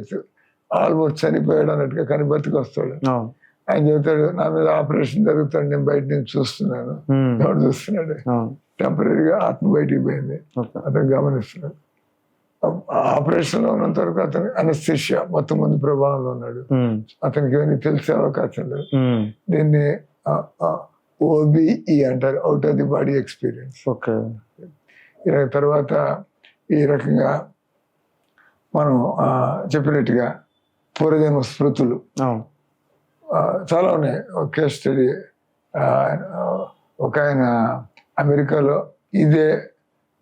[SPEAKER 2] almost చనిపోయాడు అన్నట్టుగా కానీ బతికి వస్తాడు.
[SPEAKER 1] అవును.
[SPEAKER 2] ఆయన చెబుతాడు, నా మీద ఆపరేషన్ జరుగుతాడు, నేను బయట నుంచి చూస్తున్నాను,
[SPEAKER 1] ఉమ్,
[SPEAKER 2] ఎవడు చూస్తున్నాడు,
[SPEAKER 1] అవును.
[SPEAKER 2] టెంపరీగా ఆత్మ బయటికి పోయింది,
[SPEAKER 1] ఓకే.
[SPEAKER 2] అతను గమనిస్తున్నాడు. ఆపరేషన్లో ఉన్నంత వరకు అతను అనస్థిషియా మొత్తం మంది ప్రభావంలో ఉన్నాడు,
[SPEAKER 1] ఉమ్,
[SPEAKER 2] అతనికి ఏమైనా తెలిసే అవకాశం లేదు.
[SPEAKER 1] ఉమ్,
[SPEAKER 2] దీన్ని ఓబిఈ అంటారు, out of the body experience.
[SPEAKER 1] Okay.
[SPEAKER 2] తర్వాత ఈ రకంగా మనం చెప్పినట్టుగా పూర్వజన్మ స్మృతులు
[SPEAKER 1] అవును.
[SPEAKER 2] చాలా ఉన్నాయి. ఒక కేస్ స్టడీ, ఒక ఆయన అమెరికాలో ఇదే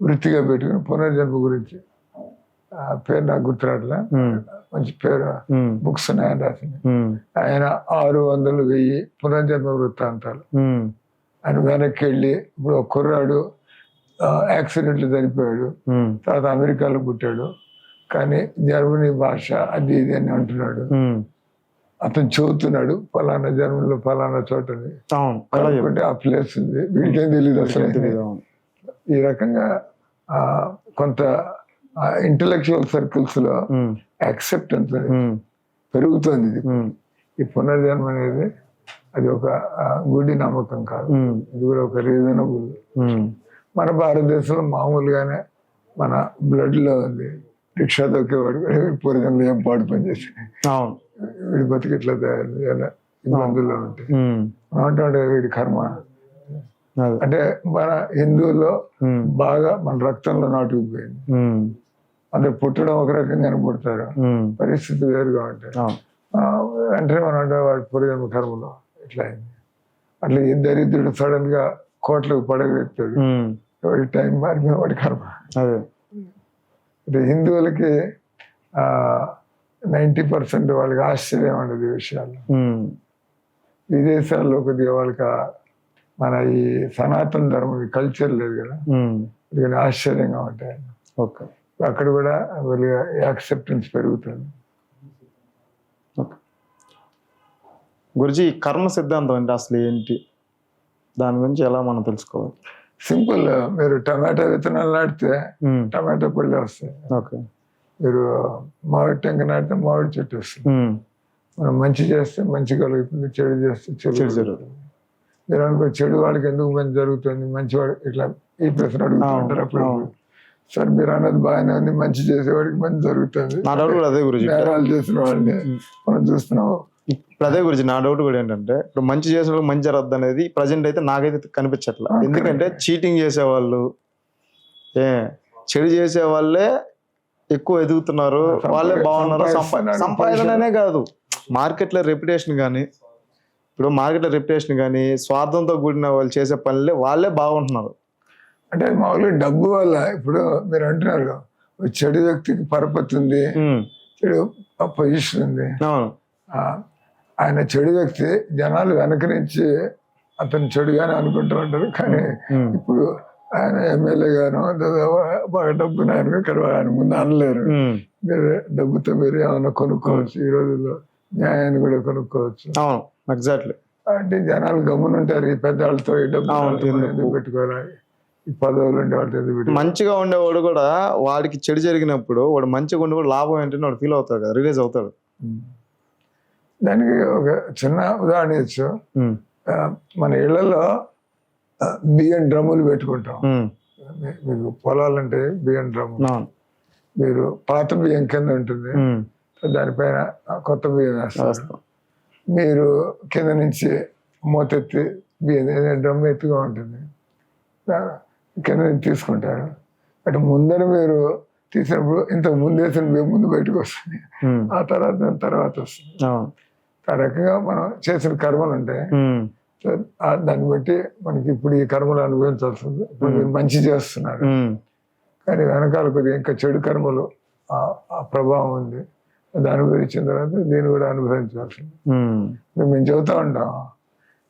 [SPEAKER 2] వృత్తిగా పెట్టుకుని పునర్జన్మ గురించి, పేరు నాకు గుర్తురాట్లా,
[SPEAKER 1] ఉమ్,
[SPEAKER 2] మంచి పేరు,
[SPEAKER 1] ఉమ్,
[SPEAKER 2] బుక్స్ ఉన్నాయని రాసింది.
[SPEAKER 1] ఉమ్,
[SPEAKER 2] ఆయన 600, 1000 పునర్జన్మ వృత్తాంతాలు.
[SPEAKER 1] ఉమ్,
[SPEAKER 2] ఆయన వెనక్కి వెళ్ళి ఇప్పుడు ఒక కుర్రాడు యాక్సిడెంట్లు చనిపోయాడు,
[SPEAKER 1] ఉమ్,
[SPEAKER 2] తర్వాత అమెరికాలో పుట్టాడు, కానీ జర్మనీ భాష అది ఇది అని అంటున్నాడు.
[SPEAKER 1] ఉమ్,
[SPEAKER 2] అతను చదువుతున్నాడు ఫలానా జర్మనీలో ఫలానా చోటని,
[SPEAKER 1] అవును. అలా
[SPEAKER 2] అనుకుంటే ఆ ప్లేస్ ఉంది, వీడికేం తెలియదు అసలు.
[SPEAKER 1] తెలియదు. అవును.
[SPEAKER 2] ఈ రకంగా కొంత ఇంటలెక్చువల్ సర్కిల్స్ లో
[SPEAKER 1] ఉమ్,
[SPEAKER 2] యాక్సెప్టెన్స్
[SPEAKER 1] ఉమ్,
[SPEAKER 2] పెరుగుతుంది. ఇది
[SPEAKER 1] ఉమ్,
[SPEAKER 2] ఈ పునర్జన్మ అనేది అది ఒక గుడి నమ్మకం కాదు,
[SPEAKER 1] ఉమ్,
[SPEAKER 2] ఇది కూడా ఒక రీజనబుల్.
[SPEAKER 1] ఉమ్,
[SPEAKER 2] మన భారతదేశంలో మామూలుగానే మన బ్లడ్ లో ఉంది, రిక్షా తొక్కేవాడు పూర్వజన్మలో ఏం పాడు పని చేసి
[SPEAKER 1] అవును.
[SPEAKER 2] వీడి బతికి ఇట్లా తయారు ఎలా ఇబ్బందుల్లో ఉంటాయి.
[SPEAKER 1] ఉమ్,
[SPEAKER 2] అంటే వీడి కర్మ
[SPEAKER 1] అదే.
[SPEAKER 2] అంటే మన హిందువుల్లో
[SPEAKER 1] ఉమ్,
[SPEAKER 2] బాగా మన రక్తంలో నాటుకుపోయింది.
[SPEAKER 1] ఉమ్,
[SPEAKER 2] అందరు పుట్టడం ఒక రకంగా పుడతారు,
[SPEAKER 1] ఉమ్,
[SPEAKER 2] పరిస్థితి వేరుగా ఉంటాయి.
[SPEAKER 1] అవును.
[SPEAKER 2] అంటే మనం అంటే వాడి పూర్వజన్మ కర్మలో ఇట్లా అయింది. అట్లా ఈ దరిద్రుడు సడన్ గా కోట్లకు పడగెత్తాడు,
[SPEAKER 1] ఉమ్,
[SPEAKER 2] వాడి టైం మారిపోయి వాడి కర్మ.
[SPEAKER 1] అదే.
[SPEAKER 2] అంటే హిందువులకి 90% వాళ్ళకి ఆశ్చర్యం ఉండదు ఈ విషయాల్లో.
[SPEAKER 1] ఉమ్,
[SPEAKER 2] విదేశాల్లో కొద్దిగా వాళ్ళకి మన ఈ సనాతన ధర్మం ఈ కల్చర్ లేదు కదా,
[SPEAKER 1] ఉమ్,
[SPEAKER 2] అందుకని ఆశ్చర్యంగా ఉంటాయి.
[SPEAKER 1] ఓకే.
[SPEAKER 2] అక్కడ కూడా వాళ్ళ యాక్సెప్టెన్స్ పెరుగుతుంది.
[SPEAKER 1] ఓకే. గురుజీ, కర్మ సిద్ధాంతం అంటే అసలు ఏంటి, దాని గురించి ఎలా మనం తెలుసుకోవాలి?
[SPEAKER 2] సింపుల్, మీరు టమాటా విత్తనాలు నాటితే
[SPEAKER 1] ఉమ్,
[SPEAKER 2] టమాటా పళ్ళే వస్తాయి,
[SPEAKER 1] ఓకే.
[SPEAKER 2] మీరు మామిడి టెంక నాటితే మామిడి చెట్టు వస్తుంది.
[SPEAKER 1] ఉమ్,
[SPEAKER 2] మనం మంచి చేస్తే మంచి కలుగుతుంది, చెడు చేస్తే చెడు
[SPEAKER 1] చెడు
[SPEAKER 2] జరుగుతుంది. మీరు అనుకో చెడు వాడికి ఎందుకు మంచి జరుగుతుంది, మంచివాడు ఇట్లా ఈ ప్రశ్న అడుగుతూ ఉంటారు అప్పుడు. సరే మీరు అన్నది బాగానే ఉంది, మంచి చేసేవాడికి మంచి జరుగుతుంది,
[SPEAKER 1] నా డౌట్ కూడా అదే గురుజీ.
[SPEAKER 2] నేరాలు చేసిన వాళ్ళని మనం చూస్తున్నాం.
[SPEAKER 1] ఇప్పుడు అదే గురించి నా డౌట్ కూడా ఏంటంటే, ఇప్పుడు మంచి చేసిన వాళ్ళకి మంచి జరగద్దు అనేది ప్రజెంట్ అయితే నాకైతే కనిపించట్లా. ఎందుకంటే చీటింగ్ చేసేవాళ్ళు, చెడు చేసే వాళ్ళే ఎక్కువ ఎదుగుతున్నారు, వాళ్ళే బాగున్నారు. సంపాదననే కాదు, మార్కెట్లో రెప్యుటేషన్ కానీ, ఇప్పుడు మార్కెట్లో రెప్యుటేషన్ కానీ, స్వార్థంతో కూడిన వాళ్ళు చేసే పనులే వాళ్ళే బాగుంటున్నారు.
[SPEAKER 2] అంటే మామూలుగా డబ్బు వల్ల ఇప్పుడు మీరు అంటున్నారు చెడు వ్యక్తికి పరపతి ఉంది, చెడు పొజిషన్ ఉంది.
[SPEAKER 1] అవును.
[SPEAKER 2] ఆయన చెడు వ్యక్తి, జనాలు వెనక నుంచి అతను చెడుగానే అనుకుంటూ ఉంటారు, కానీ ఇప్పుడు ఆయన ఎమ్మెల్యే గాను బాగా డబ్బు నాయన ఆయన ముందు అనలేరు. మీరు డబ్బుతో మీరు ఏమైనా కొనుక్కోవచ్చు. ఈ రోజుల్లో న్యాయాన్ని కూడా కొనుక్కోవచ్చు.
[SPEAKER 1] అవును, ఎగ్జాక్ట్లీ.
[SPEAKER 2] అంటే జనాలు గమ్మునుంటారు, ఈ పెద్దవాళ్ళతో ఈ డబ్బు
[SPEAKER 1] అవును,
[SPEAKER 2] ఎందుకు పెట్టుకోవాలి, ఈ పదవులు ఉండే వాళ్ళతో ఎందుకు పెట్టుకోవాలి.
[SPEAKER 1] మంచిగా ఉండేవాడు కూడా వాడికి చెడు జరిగినప్పుడు వాడు మంచిగా ఉండి కూడా లాభం ఏంటంటే వాడు ఫీల్ అవుతాడు కదా, రిలీజ్ అవుతాడు.
[SPEAKER 2] దానికి ఒక చిన్న ఉదాహరణ ఇచ్చు. మన ఇళ్లలో బియ్యం డ్రమ్ములు పెట్టుకుంటాం. మీకు పొలాలంటే బియ్యం డ్రమ్ము, మీరు పాత బియ్యం కింద ఉంటుంది, దానిపైన కొత్త బియ్యం వేస్తారు. మీరు కింద నుంచి మూతెత్తి బియ్యం డ్రమ్ ఎత్తుగా ఉంటుంది, కింద నుంచి తీసుకుంటారు. అటు ముందర మీరు తీసినప్పుడు ఇంత ముందు వేసిన బియ్యం ముందు బయటకు వస్తుంది, ఆ తర్వాత వస్తుంది. ఆ రకంగా మనం చేసిన కర్మలు ఉంటాయి. దాన్ని బట్టి మనకి ఇప్పుడు ఈ కర్మలు అనుభవించాల్సి ఉంది. ఇప్పుడు మీరు మంచి చేస్తున్నారు, కానీ వెనకాల కొద్దిగా ఇంకా చెడు కర్మలు ఆ ప్రభావం ఉంది. అది అనుభవించిన తర్వాత దీన్ని కూడా అనుభవించాల్సింది. మేము చెబుతా ఉంటాం,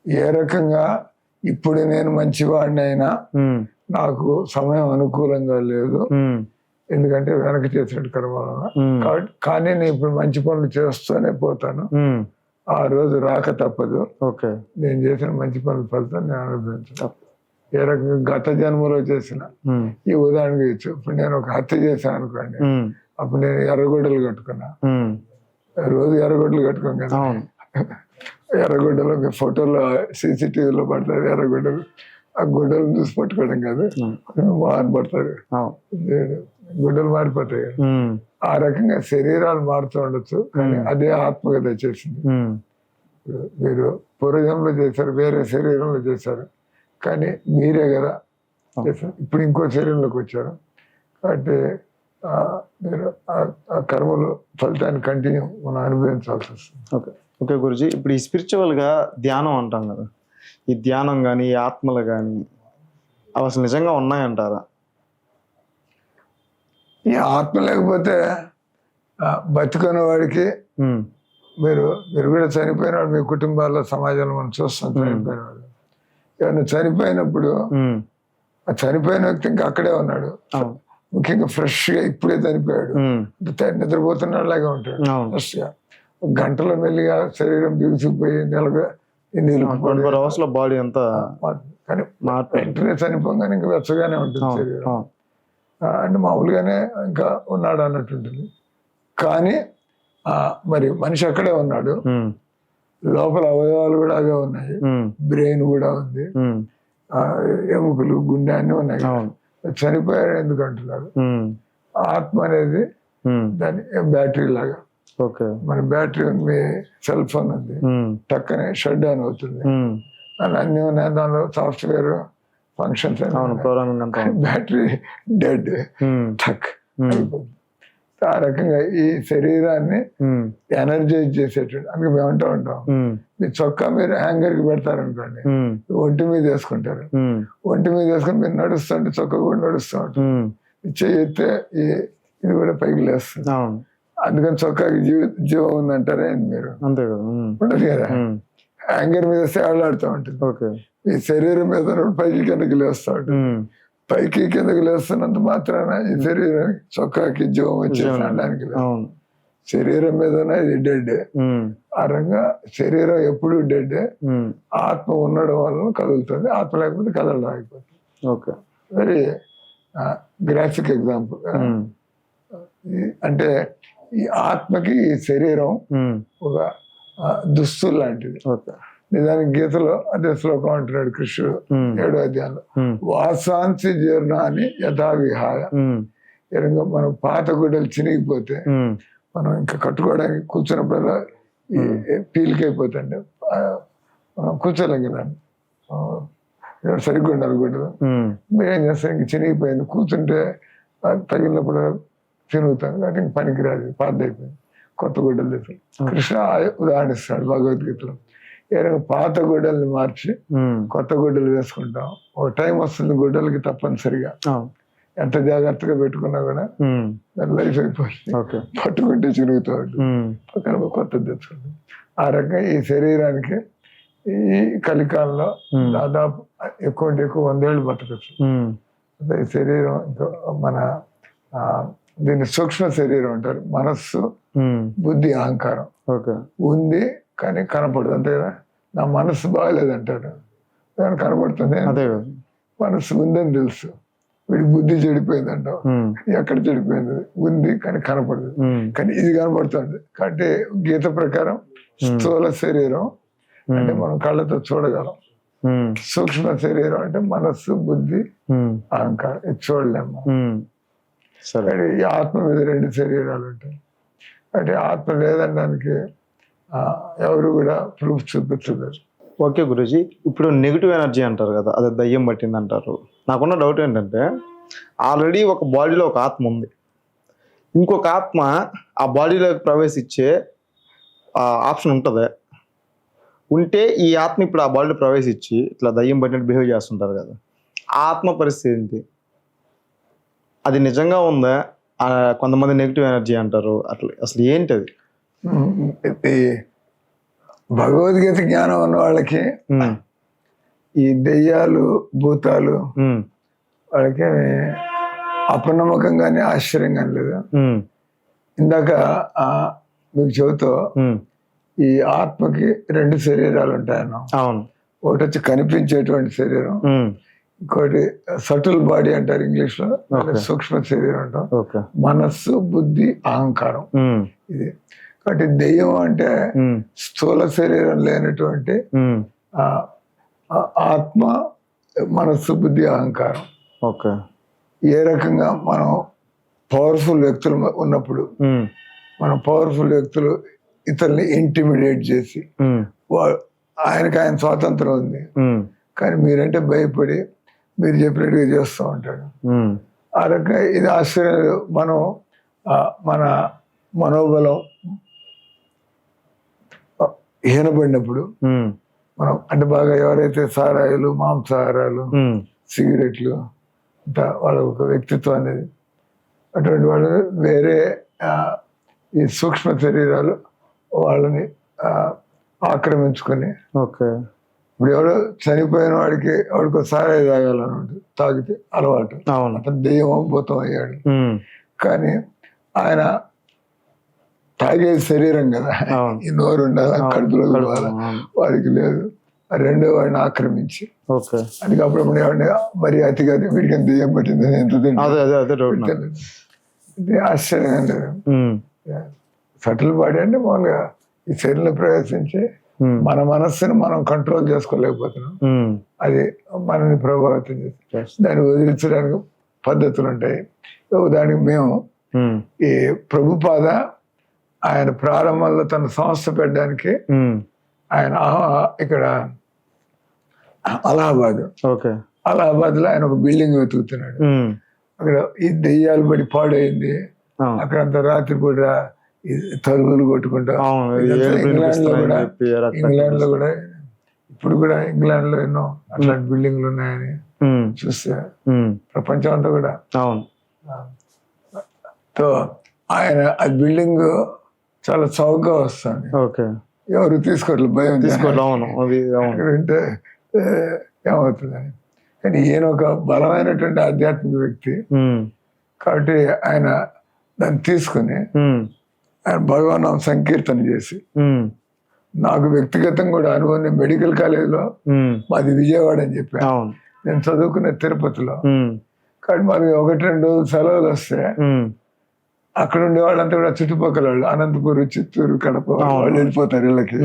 [SPEAKER 2] ఏ రకంగా ఇప్పుడు నేను మంచివాడిని అయినా నాకు సమయం అనుకూలంగా లేదు, ఎందుకంటే వెనక చేసిన కర్మ వలన. కానీ నేను ఇప్పుడు మంచి పనులు చేస్తూనే పోతాను, ఆ రోజు రాక తప్పదు. నేను చేసిన మంచి పనుల ఫలితం నేను అనుభవించాను. ఏ రకంగా గత జన్మలో చేసిన ఈ ఉదాహరణగా ఇచ్చు. ఇప్పుడు నేను ఒక హత్య చేశాను అనుకోండి, అప్పుడు నేను ఎర్రగొడ్డలు కట్టుకున్నా. రోజు ఎర్రగొడ్డలు కట్టుకోం కదా, ఎర్రగొడ్డలు ఫోటోలో సీసీటీవీలో పడతారు ఎర్రగొడ్డలు. ఆ గుడ్డలు చూసి పట్టుకోవడం కాదు, మారిపడతారు, గుడ్డలు మారిపోతాయి. ఆ రకంగా శరీరాలు మారుతూ ఉండొచ్చు, కానీ అదే ఆత్మగత చేసింది. మీరు పూర్వజంలో చేశారు, వేరే శరీరంలో చేశారు, కానీ మీరే కదా చేశారు. ఇప్పుడు ఇంకో శరీరంలోకి వచ్చారు, కాబట్టి మీరు ఆ కర్మలు ఫలితాన్ని కంటిన్యూ మనం అనుభవించాల్సి వస్తుంది.
[SPEAKER 1] ఓకే గురుజీ, ఇప్పుడు ఈ స్పిరిచువల్గా ధ్యానం అంటాం కదా, ఈ ధ్యానం కానీ ఈ ఆత్మలు కానీ అవి అసలు నిజంగా ఉన్నాయంటారా?
[SPEAKER 2] ఈ ఆత్మ లేకపోతే బతుకున్న వాడికి మీరు కూడా చనిపోయిన వాడు, మీ కుటుంబాల్లో సమాజంలో మనం చూస్తాం చనిపోయిన వాడు. ఏమన్నా చనిపోయినప్పుడు ఆ చనిపోయిన వ్యక్తి ఇంకా అక్కడే ఉన్నాడు, ముఖ్యంగా ఫ్రెష్ గా ఇప్పుడే చనిపోయాడు, నిద్రపోతున్నాడులాగా ఉంటాడు ఫ్రెష్ గా. గంటల మెల్లిగా శరీరం బిగుసిపోయి
[SPEAKER 1] బాడీ అంతా,
[SPEAKER 2] కానీ వెంటనే చనిపోగానే ఇంకా వెచ్చగానే ఉంటుంది శరీరం, అంటే మామూలుగానే ఇంకా ఉన్నాడు అన్నట్టు ఉంటుంది. కానీ మరి మనిషి అక్కడే ఉన్నాడు, లోపల అవయవాలు కూడా అవే ఉన్నాయి, బ్రెయిన్ కూడా ఉంది, ఎముకలు గుండె అన్నీ ఉన్నాయి. చనిపోయారు ఎందుకు అంటున్నారు? ఆత్మ అనేది దాని బ్యాటరీ లాగా. మన బ్యాటరీ మీ సెల్ ఫోన్ ఉంది, టక్కనే షట్ డౌన్ అవుతుంది, అన్నీ ఉన్నాయి, దానిలో సాఫ్ట్వేర్ ఫంక్షన్స్, బ్యాటరీ డెడ్ టక్ అయిపోతుంది. ఆ రకంగా ఈ శరీరాన్ని ఎనర్జైజ్ చేసేటువంటి, అందుకే మేము అంటూ ఉంటాం, మీ చొక్కా మీరు హ్యాంగర్ కి పెడతారనుకోండి, ఒంటి మీద వేసుకుంటారు, ఒంటి మీద వేసుకొని మీరు నడుస్తుంటే చొక్కా కూడా నడుస్తూ ఉంటుంది, చెయ్యితే ఇది కూడా పైకి లేస్తుంది. అందుకని చొక్కాకి జీవం ఉందంటారా మీరు? ఉండదు కదా, హ్యాంగర్ మీద వేస్తే ఆడలాడుతూ ఉంటుంది. ఈ శరీరం మీద పైకి కిందకి లేస్తూ ఉంటుంది, పైకి కిందకి లేస్తున్నంత మాత్రాన ఈ శరీరానికి చొక్కాకి జీవం వచ్చేసడానికి శరీరం మీద ఇది డెడ్. ఆ రకంగా శరీరం ఎప్పుడు డెడ్, ఆత్మ ఉండడం వల్ల కదులుతుంది, ఆత్మ లేకపోతే కదలడం అయిపోతుంది. Very graphic example. అంటే ఈ ఆత్మకి ఈ శరీరం ఒక దుస్తులు లాంటిది. నిజానికి గీతలో అదే శ్లోకం అంటున్నాడు కృష్ణుడు 7వ అధ్యాయంలో, వాసాంసి జీర్ణాన్ని యథావిహాయ. మనం పాత గుడ్డలు చినిగిపోతే మనం ఇంకా కట్టుకోవడానికి కూర్చున్నప్పుడల్లా పీలికైపోతుండే, మనం కూర్చోలేం కదా, సరిగ్గా ఉండాలి గుడ్డలు. మీరేం చేస్తారు, ఇంక చినిగిపోయింది, కూర్చుంటే తగిలినప్పుడు చినుగుతాం, కాబట్టి ఇంక పనికిరాదు, పాత అయిపోయింది, కొత్త గుడ్డలు తెచ్చు. కృష్ణ ఉదాహరణిస్తాడు భగవద్గీతలో. పాత గుడ్డల్ని మార్చి కొత్త గుడ్డలు వేసుకుంటాం, ఒక టైం వస్తుంది గుడ్డలకి తప్పనిసరిగా, ఎంత జాగ్రత్తగా పెట్టుకున్నా కూడా దాని లైఫ్ అయిపోతుంది, పట్టుకుంటే చిరుగుతూ ఉంటుంది, పక్కన కొత్తది తెచ్చుకుంటాం. ఆ రకంగా ఈ శరీరానికి ఈ కలికాలంలో దాదాపు ఎక్కువ 100 ఏళ్ళు బతకచ్చు. ఈ శరీరం ఇంకా మన దీన్ని సూక్ష్మ శరీరం అంటారు. మనస్సు, బుద్ధి, అహంకారం
[SPEAKER 1] ఓకే.
[SPEAKER 2] ఉంది కానీ కనపడదు, అంతే కదా. నా మనస్సు బాగలేదంటారు, దాని కనపడుతుంది.
[SPEAKER 1] అదే కదా.
[SPEAKER 2] మనస్సు ఉందని తెలుసు, వీడి బుద్ధి చెడిపోయింది అంటావు. ఎక్కడ చెడిపోయింది? ఉంది కానీ కనపడదు. కానీ ఇది కనపడుతుంది. కాబట్టి గీత ప్రకారం స్థూల శరీరం అంటే మనం కళ్ళతో చూడగలం, సూక్ష్మ శరీరం అంటే మనస్సు, బుద్ధి, అహంకారం ఇది చూడలేము.
[SPEAKER 1] సరే.
[SPEAKER 2] ఈ ఆత్మ మీద 2 శరీరాలు ఉంటాయి. అంటే ఆత్మ లేదనడానికి ఎవరు కూడా ప్రూఫ్ చూపించలేరు.
[SPEAKER 1] ఓకే గురూజీ, ఇప్పుడు నెగిటివ్ ఎనర్జీ అంటారు కదా, అది దయ్యం పట్టింది అంటారు. నాకున్న డౌట్ ఏంటంటే, ఆల్రెడీ ఒక బాడీలో ఒక ఆత్మ ఉంది, ఇంకొక ఆత్మ ఆ బాడీలోకి ప్రవేశించే ఆప్షన్ ఉంటుంది. ఉంటే ఈ ఆత్మ ఇప్పుడు ఆ బాడీలో ప్రవేశించి ఇట్లా దయ్యం పట్టినట్టు బిహేవ్ చేస్తుంటారు కదా, ఆ ఆత్మ పరిస్థితి ఏంటి? అది నిజంగా ఉందా? కొంతమంది నెగిటివ్ ఎనర్జీ అంటారు, అట్లా అసలు ఏంటి అది?
[SPEAKER 2] భగవద్గీత జ్ఞానం ఉన్న వాళ్ళకి ఈ దెయ్యాలు, భూతాలు వాళ్ళకి అపనమ్మకంగానే ఆశ్చర్యంగా లేదు. ఇందాక మీకు చెబుతూ ఈ ఆత్మకి 2 శరీరాలు ఉంటాయన్న.
[SPEAKER 1] అవును.
[SPEAKER 2] ఒకటి వచ్చి కనిపించేటువంటి శరీరం, ఇంకోటి సటిల్ బాడీ అంటారు ఇంగ్లీష్ లో, సూక్ష్మ శరీరం అంటాం. మనస్సు, బుద్ధి, అహంకారం ఇది. కాబట్టి దెయ్యం అంటే స్థూల శరీరం లేనటువంటి ఆత్మ, మనస్సు, బుద్ధి, అహంకారం.
[SPEAKER 1] ఓకే.
[SPEAKER 2] ఏ రకంగా మనం పవర్ఫుల్ వ్యక్తులు ఉన్నప్పుడు, మనం పవర్ఫుల్ వ్యక్తులు ఇతరుల్ని ఇంటిమిడేట్ చేసి, ఆయనకి ఆయన స్వాతంత్రం ఉంది కానీ మీరంటే భయపడి మీరు చెప్పినట్టుగా చేస్తూ ఉంటాడు. ఆ రకంగా ఇది ఆశ్చర్యం. మనం మన మనోబలం హీనపడినప్పుడు మనం అంటే బాగా ఎవరైతే సారాయిలు, మాంసాహారాలు, సిగరెట్లు అంతా వాళ్ళ ఒక వ్యక్తిత్వం అనేది, అటువంటి వాళ్ళు వేరే ఈ సూక్ష్మ శరీరాలు వాళ్ళని ఆక్రమించుకొని, ఇప్పుడు ఎవరో చనిపోయిన వాడికి సారాయి తాగాలన్నమాట, తాగితే అలవాటు, అతను దెయ్యం భూతం అయ్యాడు. కానీ ఆయన తాగే శరీరం కదా, ఈ నోరు ఉండాలి, కడుపులో పోవాలి, వాడికి లేదు. రెండో వాడిని ఆక్రమించి అందుకే అప్పుడప్పుడు ఎవరిని మరి అతిగా వీడికి దెయ్యం పట్టిందని ఎంత తింటారు. ఇది ఆశ్చర్యంగా లేదు. సటిల్ బాడీ అంటే మామూలుగా ఈ శరీరంలో ప్రవేశించి మన మనస్సును మనం కంట్రోల్ చేసుకోలేకపోతున్నాం, అది మనల్ని ప్రభావితం చేస్తుంది. దాన్ని వదిలించడానికి పద్ధతులు ఉంటాయి. దానికి మేము ఈ ప్రభుపాద ఆయన ప్రారంభంలో తన సంస్థ పెట్టడానికి ఆయన ఇక్కడ అలహాబాద్ లో ఆయన ఒక బిల్డింగ్ వెతుకుతున్నాడు. అక్కడ ఈ దెయ్యాలు బడి పాడైంది, అక్కడంతా రాత్రిపూట తలుపులు కొట్టుకుంటా. ఇంగ్లాండ్ లో కూడా ఇప్పుడు కూడా ఇంగ్లాండ్ లో ఎన్నో అట్లాంటి బిల్డింగ్లు ఉన్నాయని చూస్తే ప్రపంచం అంతా కూడా. తో ఆయన ఆ బిల్డింగ్ చాలా చౌకగా వస్తుంది, ఎవరు తీసుకోవట్లేదు, భయం వింటే ఏమవుతుందని. కానీ ఈయన ఒక బలమైనటువంటి ఆధ్యాత్మిక వ్యక్తి కాబట్టి ఆయన దాన్ని తీసుకుని ఆయన భగవాన్ సంకీర్తన చేసి, నాకు వ్యక్తిగతంగా కూడా అనుభవం మెడికల్ కాలేజీలో, మాది విజయవాడ అని చెప్పాను, నేను చదువుకునే తిరుపతిలో. కాబట్టి మాది 1-2 రోజులు సెలవులు వస్తే అక్కడ ఉండే వాళ్ళంతా కూడా చుట్టుపక్కల వాళ్ళు, అనంతపురం, చిత్తూరు, కడప వాళ్ళు వెళ్ళిపోతారు ఇళ్ళకి.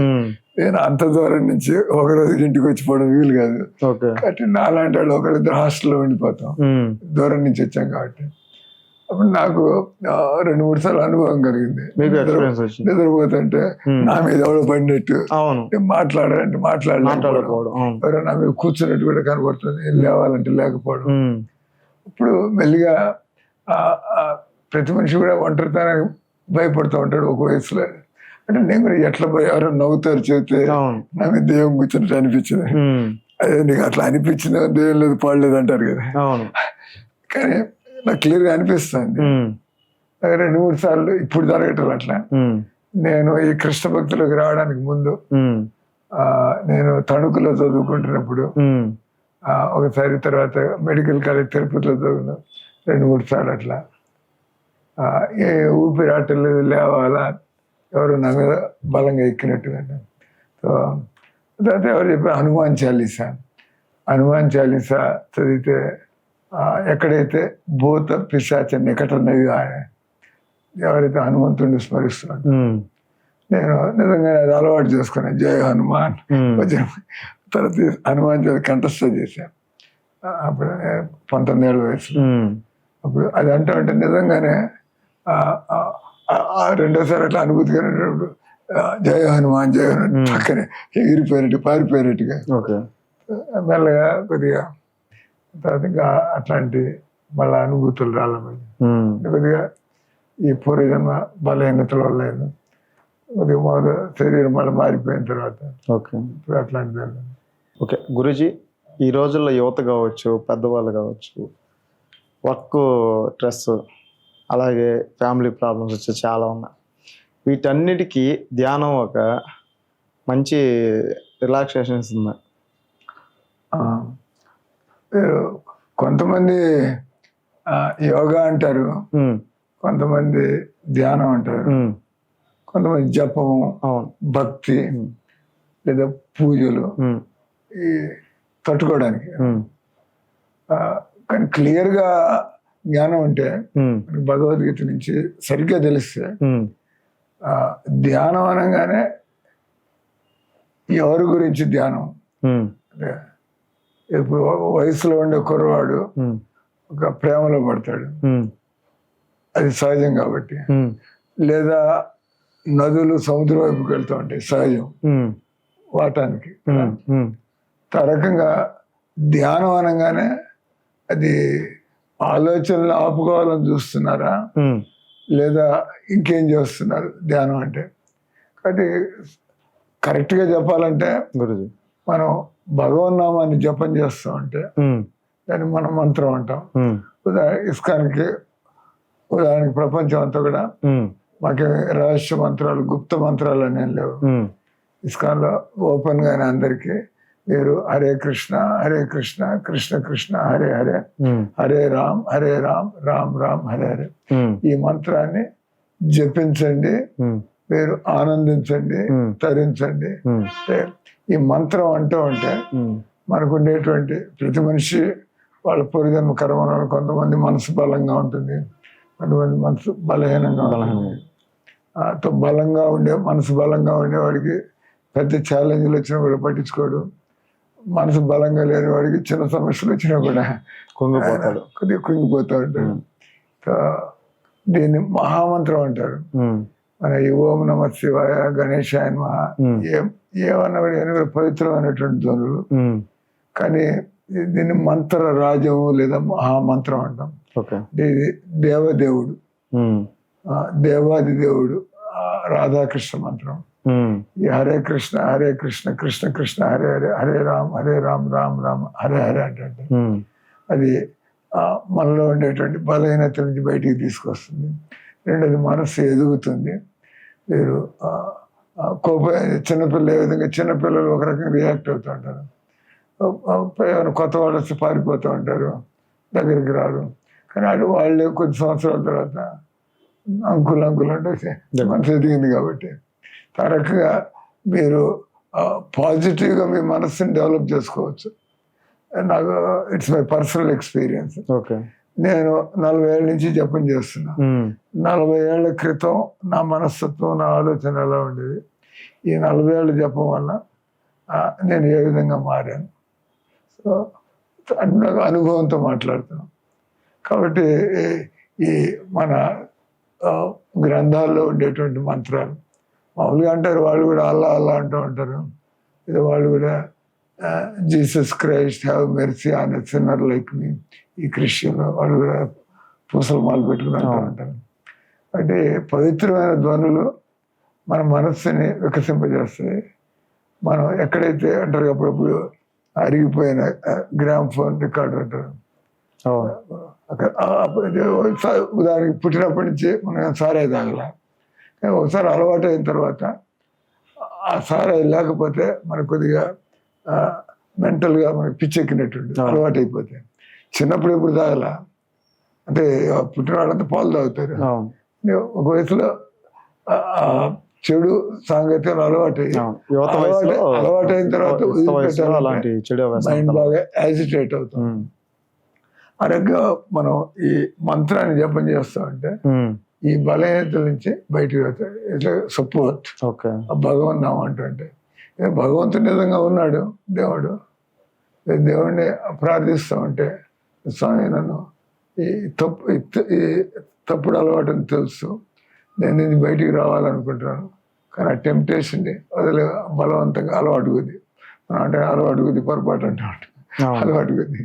[SPEAKER 2] నేను అంత దూరం నుంచి ఒక రోజు ఇంటికి వచ్చిపోవడం వీలు కాదు. కాబట్టి నాలాంటి వాళ్ళు 1-2 హాస్టల్లో ఉండిపోతాం, దూరం నుంచి వచ్చాం కాబట్టి. అప్పుడు నాకు 2-3 సార్లు అనుభవం కలిగింది. నిద్రపోతుంటే నా మీద ఎవడో పడినట్టు, మాట్లాడాలంటే మాట్లాడలేకపోవడం, ఎవరో నా మీద కూర్చున్నట్టు కూడా కనబడుతుంది, లేవాలంటే లేకపోవడం. ఇప్పుడు మెల్లిగా ప్రతి మనిషి కూడా ఒంటరితనానికి భయపడుతూ ఉంటాడు ఒక వయసులో. అంటే నేను కూడా ఎట్లా ఎవరో నవ్వుతారు చెబితే నా మీద దెయ్యం కూర్చున్నట్టు అనిపించింది. అదే నీకు అట్లా అనిపించింది, దెయ్యం లేదు పాడలేదు అంటారు కదా, కానీ నాకు క్లియర్గా అనిపిస్తుంది. 2-3 సార్లు ఇప్పుడు జరగటం అట్లా. నేను ఈ కృష్ణ భక్తులకు రావడానికి ముందు నేను తణుకులో చదువుకుంటున్నప్పుడు ఒకసారి, తర్వాత మెడికల్ కాలేజ్ తిరుపతిలో చదువుకున్నా 2-3 సార్లు అట్లా. ఏ ఊపిరాటలేదు, లేవాలా, ఎవరు నా మీద బలంగా ఎక్కినట్టుగా. సో తర్వాత ఎవరు చెప్పారు హనుమాన్ చాలీసా. హనుమాన్ చాలీసా చదివితే ఎక్కడైతే భూత పిశాచ నికటన్నది ఎవరైతే హనుమంతుడిని స్మరిస్తున్నాడు, నేను నిజంగా అది అలవాటు చేసుకున్నాను. జయ హనుమాన్ కొంచెం తర్వాత హనుమాన్ చాలీసా కంఠస్థ చేశాను అప్పుడు 19 ఏళ్ళ వయసులో. అప్పుడు అది అంటూ ఉంటే నిజంగానే రెండోసారి అట్లా అనుభూతి కలిగినప్పుడు జయ హనుమాన్ జయ హనుమాన్ పక్కనే ఎగిరిపోయినట్టు పారిపోయినట్టుగా మెల్లగా కొద్దిగా తర్వాత ఇంకా అట్లాంటి మళ్ళీ అనుభూతులు రాలేదు. కొద్దిగా ఈ పూర్వజన్మ బలహీనతల వల్ల కొద్దిగా మొదలు శరీరం మళ్ళీ మారిపోయిన తర్వాత ఇప్పుడు అట్లాంటిది.
[SPEAKER 1] ఓకే గురూజీ, ఈ రోజుల్లో యువత కావచ్చు, పెద్దవాళ్ళు కావచ్చు, వర్క్ స్ట్రెస్ అలాగే ఫ్యామిలీ ప్రాబ్లమ్స్ వచ్చి చాలా ఉన్నాయి. వీటన్నిటికీ ధ్యానం ఒక మంచి రిలాక్సేషన్ ఇస్తుంది.
[SPEAKER 2] కొంతమంది యోగా అంటారు, కొంతమంది ధ్యానం అంటారు, కొంతమంది జపము, భక్తి లేదా పూజలు ఈ తట్టుకోవడానికి. కానీ క్లియర్గా జ్ఞానం ఉంటే భగవద్గీత నుంచి సరిగ్గా తెలిస్తే ధ్యానం అనగానే ఎవరి గురించి ధ్యానం, ఇప్పుడు వయసులో ఉండే కుర్రవాడు ఒక ప్రేమలో పడతాడు, అది సహజం కాబట్టి. లేదా నదులు సముద్రం వైపుకి వెళ్తూ ఉంటాయి, సహజం వాటానికి. ఆ రకంగా ధ్యానం అనగానే అది ఆలోచనలు ఆపుకోవాలని చూస్తున్నారా లేదా ఇంకేం చేస్తున్నారు ధ్యానం అంటే? కాబట్టి కరెక్ట్గా చెప్పాలంటే మనం భగవన్నామాన్ని జపం చేస్తూ ఉంటే దాన్ని మనం మంత్రం అంటాం. ఇస్కాన్కి ఉదాహరణకి ప్రపంచం అంతా కూడా మాకే రహస్య మంత్రాలు, గుప్త మంత్రాలు అనేవి లేవు. ఇస్కాన్లో ఓపెన్ గానే అందరికీ మీరు హరే కృష్ణ హరే కృష్ణ కృష్ణ కృష్ణ హరే హరే, హరే రామ్ రామ్ రామ్ హరే హరే, ఈ మంత్రాన్ని జపించండి, మీరు ఆనందించండి, తరించండి. ఈ మంత్రం అంటూ ఉంటే మనకు ఉండేటువంటి ప్రతి మనిషి వాళ్ళ పూర్వజన్మ కర్మలను, కొంతమంది మనసు బలంగా ఉంటుంది, కొంతమంది మనసు బలహీనంగా ఉంటుంది. బలంగా ఉండే మనసు బలంగా ఉండేవాడికి పెద్ద ఛాలెంజ్లు వచ్చినా కూడా పట్టించుకోడు, మనసు బలంగా లేని వాడికి చిన్న సమస్యలు వచ్చినా కూడా
[SPEAKER 1] కుంగిపోతాడు,
[SPEAKER 2] కొద్దిగా కుంగిపోతూ ఉంటాడు. దీన్ని మహామంత్రం అంటారు. మన ఈ ఓం నమ శివాయ, గణేశాయ నమః, ఏమన్నా కూడా పవిత్రమైనటువంటి ధ్వనులు. కానీ దీన్ని మంత్ర రాజము లేదా మహామంత్రం అంటాం. ఇది దేవదేవుడు, దేవాది దేవుడు రాధాకృష్ణ మంత్రం. ఈ హరే కృష్ణ హరే కృష్ణ కృష్ణ కృష్ణ హరే హరే, హరే రామ్ రామ్ రామ్ హరే హరే అంటే అది మనలో ఉండేటువంటి బలహీనత నుంచి బయటికి తీసుకొస్తుంది. రెండోది మనస్సు ఎదుగుతుంది. మీరు చిన్నపిల్లలు ఏ విధంగా, చిన్నపిల్లలు ఒక రకంగా రియాక్ట్ అవుతూ ఉంటారు, ఏమైనా కొత్త వాళ్ళు వచ్చి పారిపోతూ ఉంటారు, దగ్గరికి రారు. కానీ వాళ్ళే కొద్ది సంవత్సరాల తర్వాత అంకుల్ అంటే మనసు ఎదిగింది కాబట్టి. ఆ రకంగా మీరు పాజిటివ్గా మీ మనస్సుని డెవలప్ చేసుకోవచ్చు. నాకు ఇట్స్ మై పర్సనల్ ఎక్స్పీరియన్స్. నేను 40 ఏళ్ళ నుంచి జపం చేస్తున్నా. 40 ఏళ్ల క్రితం నా మనస్తత్వం, నా ఆలోచన ఎలా ఉండేది, ఈ 40 ఏళ్ళ జపం వల్ల నేను ఏ విధంగా మారాను. సో నాకు అనుభవంతో మాట్లాడుతున్నాను. కాబట్టి ఈ మన గ్రంథాల్లో ఉండేటువంటి మంత్రాలు మామూలుగా అంటారు, వాళ్ళు కూడా అల్లా అల్లా అంటూ ఉంటారు. ఇది వాళ్ళు కూడా Jesus Christ have mercy on a sinner like me, ఈ క్రిస్టియన్ వాళ్ళు కూడా పూసలు మాలు పెట్టుకుని అంటూ ఉంటారు. అంటే పవిత్రమైన ధ్వనులు మన మనస్సుని వికసింపజేస్తాయి. మనం ఎక్కడైతే అంటారు అప్పుడప్పుడు అరిగిపోయిన గ్రామ్ ఫోన్ రికార్డు అంటారు, ఉదాహరణకి పుట్టినప్పటి నుంచి మనం సారాయి తాగల, కానీ ఒకసారి అలవాటు అయిన తర్వాత ఆ సారాయి లేకపోతే మనకు కొద్దిగా మెంటల్గా మనకి పిచ్చెక్కినట్టు అలవాటు అయిపోతే. చిన్నప్పుడు ఎప్పుడు తాగల, అంటే పుట్టిన వాళ్ళంతా పాలు తాగుతారు. ఒక వయసులో చెడు సాంగత్యాలు అలవాటు అయిన తర్వాత మైండ్ బాగా యాజిటేట్ అవుతుంది. ఆ రకంగా మనం ఈ మంత్రాన్ని జపం చేస్తామంటే ఈ బలహీనతల నుంచి బయటకు వెళ్తాడు. ఇట్లా సపోర్ట్ భగవన్ నామం అంటే భగవంతుడు నిజంగా ఉన్నాడు దేవుడు. దేవుడిని ప్రార్థిస్తూ ఉంటే స్వామి నన్ను ఈ తప్పుడు అలవాటుని తెలుసు, నేను ఇది బయటికి రావాలనుకుంటున్నాను, కానీ ఆ టెంప్టేషన్ని వదిలే బలవంతంగా అలవాటు కొద్ది అంటే అలవాటు కొద్ది పొరపాటు అంటే అలవాటు కొద్ది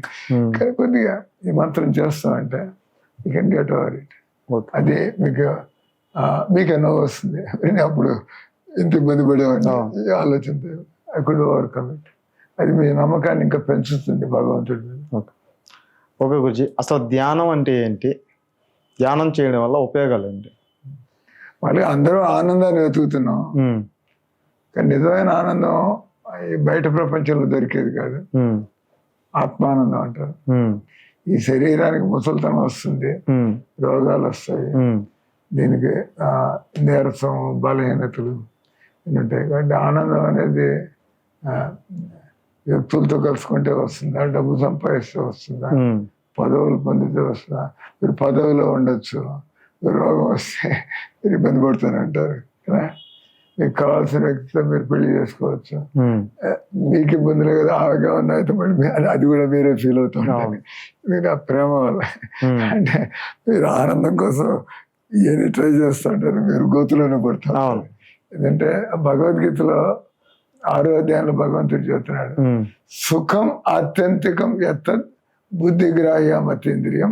[SPEAKER 2] కానీ కొద్దిగా ఈ మంత్రం చేస్తామంటే you can get over it. అది మీకెన్నో వస్తుంది. నేను అప్పుడు ఇంత ఇబ్బంది పడేవాడిని ఆలోచనతో ఐ కుడ్ ఓవర్కమ్ ఇట్. అది మీ నమ్మకాన్ని ఇంకా పెంచుతుంది భగవంతుడి మీద.
[SPEAKER 1] ఓకే గురుజీ, అసలు ధ్యానం అంటే ఏంటి, ధ్యానం చేయడం వల్ల ఉపయోగాలు ఏంటి?
[SPEAKER 2] మళ్ళీ అందరూ ఆనందాన్ని వెతుకుతున్నాం, కానీ నిజమైన ఆనందం ఈ బయట ప్రపంచంలో దొరికేది కాదు. ఆత్మానందం అంటారు. ఈ శరీరానికి ముసలితనం వస్తుంది, రోగాలు వస్తాయి, దీనికి నీరసం, బలహీనతలు ఉంటాయి. కాబట్టి ఆనందం అనేది వ్యక్తులతో కలుసుకుంటే వస్తుందా, డబ్బు సంపాదిస్తే వస్తుందా, పదవులు పొందితే వస్తుందా? మీరు పదవిలో ఉండొచ్చు, మీరు రోగం వస్తే మీరు ఇబ్బంది పడుతూనే ఉంటారు కదా. మీకు కావాల్సిన వ్యక్తితో మీరు పెళ్లి చేసుకోవచ్చు, మీకు ఇబ్బందులు కదా. ఆమెగా ఉన్న అయితే మళ్ళీ అది కూడా మీరే ఫీల్ అవుతుంటారు. మీరు ఆ ప్రేమ వల్ల అంటే మీరు ఆనందం కోసం ఇవన్నీ ట్రై చేస్తుంటారు, మీరు గోతులోనే పడుతుంటారు. ఎందుకంటే భగవద్గీతలో 6వ అధ్యాయంలో భగవంతుడు చెబుతున్నాడు, సుఖం ఆత్యంతికం ఎత్తద్ బుద్ధిగ్రాహ్య మతేంద్రియం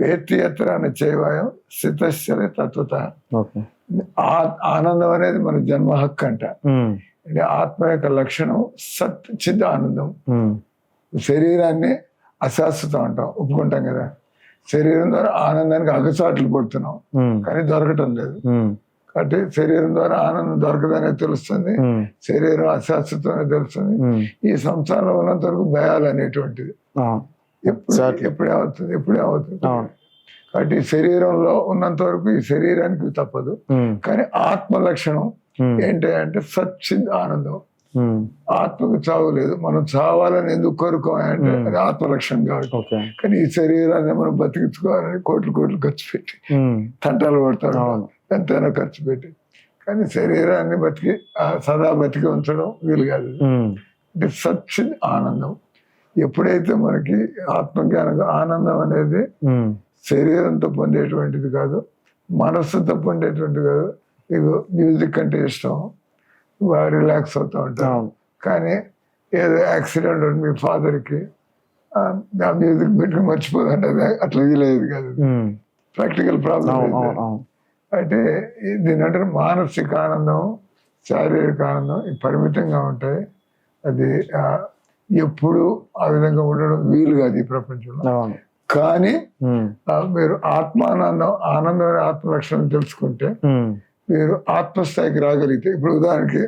[SPEAKER 2] వేత్తి ఎత్తరాన చేవాయం స్థితశ్చరే తత్వత. ఆనందం అనేది మన జన్మ హక్కు అంట. అంటే ఆత్మ యొక్క లక్షణం సత్ చిద్ ఆనందం. శరీరాన్ని అశాశ్వతం అంటాం, ఒప్పుకుంటాం కదా. శరీరం ద్వారా ఆనందానికి అగచాట్లు పడుతున్నాం, కానీ దొరకటం లేదు. కాబట్టి శరీరం ద్వారా ఆనందం దొరకదనే తెలుస్తుంది, శరీరం అశాశ్వతం అనేది తెలుస్తుంది. ఈ సంసారంలో ఉన్నంత వరకు భయాలు అనేటువంటిది ఎప్పుడేమవుతుంది. కాబట్టి శరీరంలో ఉన్నంత వరకు ఈ శరీరానికి తప్పదు, కానీ ఆత్మ లక్షణం ఏంటి అంటే సచ్చిద్ ఆనందం. ఆత్మకు చావు లేదు, మనం చావాలని ఎందుకు కోరుకోవాలంటే అది ఆత్మ లక్షణం కాబట్టి. కానీ ఈ శరీరాన్ని మనం బతికించుకోవాలని కోట్లు ఖర్చు పెట్టి తంటాలు పడతాడు, ఎంతైనా ఖర్చు పెట్టి. కానీ శరీరాన్ని సదా బతికి ఉంచడం వీలు కాదు. అంటే సచ్చిద్ ఆనందం. ఎప్పుడైతే మనకి ఆత్మజ్ఞానం ఆనందం అనేది శరీరంతో పొందేటువంటిది కాదు, మనస్సుతో పొందేటువంటిది కాదు. మీకు మ్యూజిక్ అంటే ఇష్టం, బాగా రిలాక్స్ అవుతూ ఉంటాం, కానీ ఏదో యాక్సిడెంట్ మీ ఫాదర్కి ఆ మ్యూజిక్ పెట్టుకుని మర్చిపోదంటే అట్లా వీలయ్యేది కాదు, ప్రాక్టికల్ ప్రాబ్లం. అంటే దీని అంటే మానసిక ఆనందం, శారీరక ఆనందం పరిమితంగా ఉంటాయి. అది ఎప్పుడు ఆ విధంగా ఉండడం వీలు కాదు ఈ ప్రపంచంలో. కానీ మీరు ఆనందం అనే ఆత్మ లక్షణం తెలుసుకుంటే మీరు ఆత్మస్థాయికి రాగలిగితే, ఇప్పుడు ఉదాహరణకి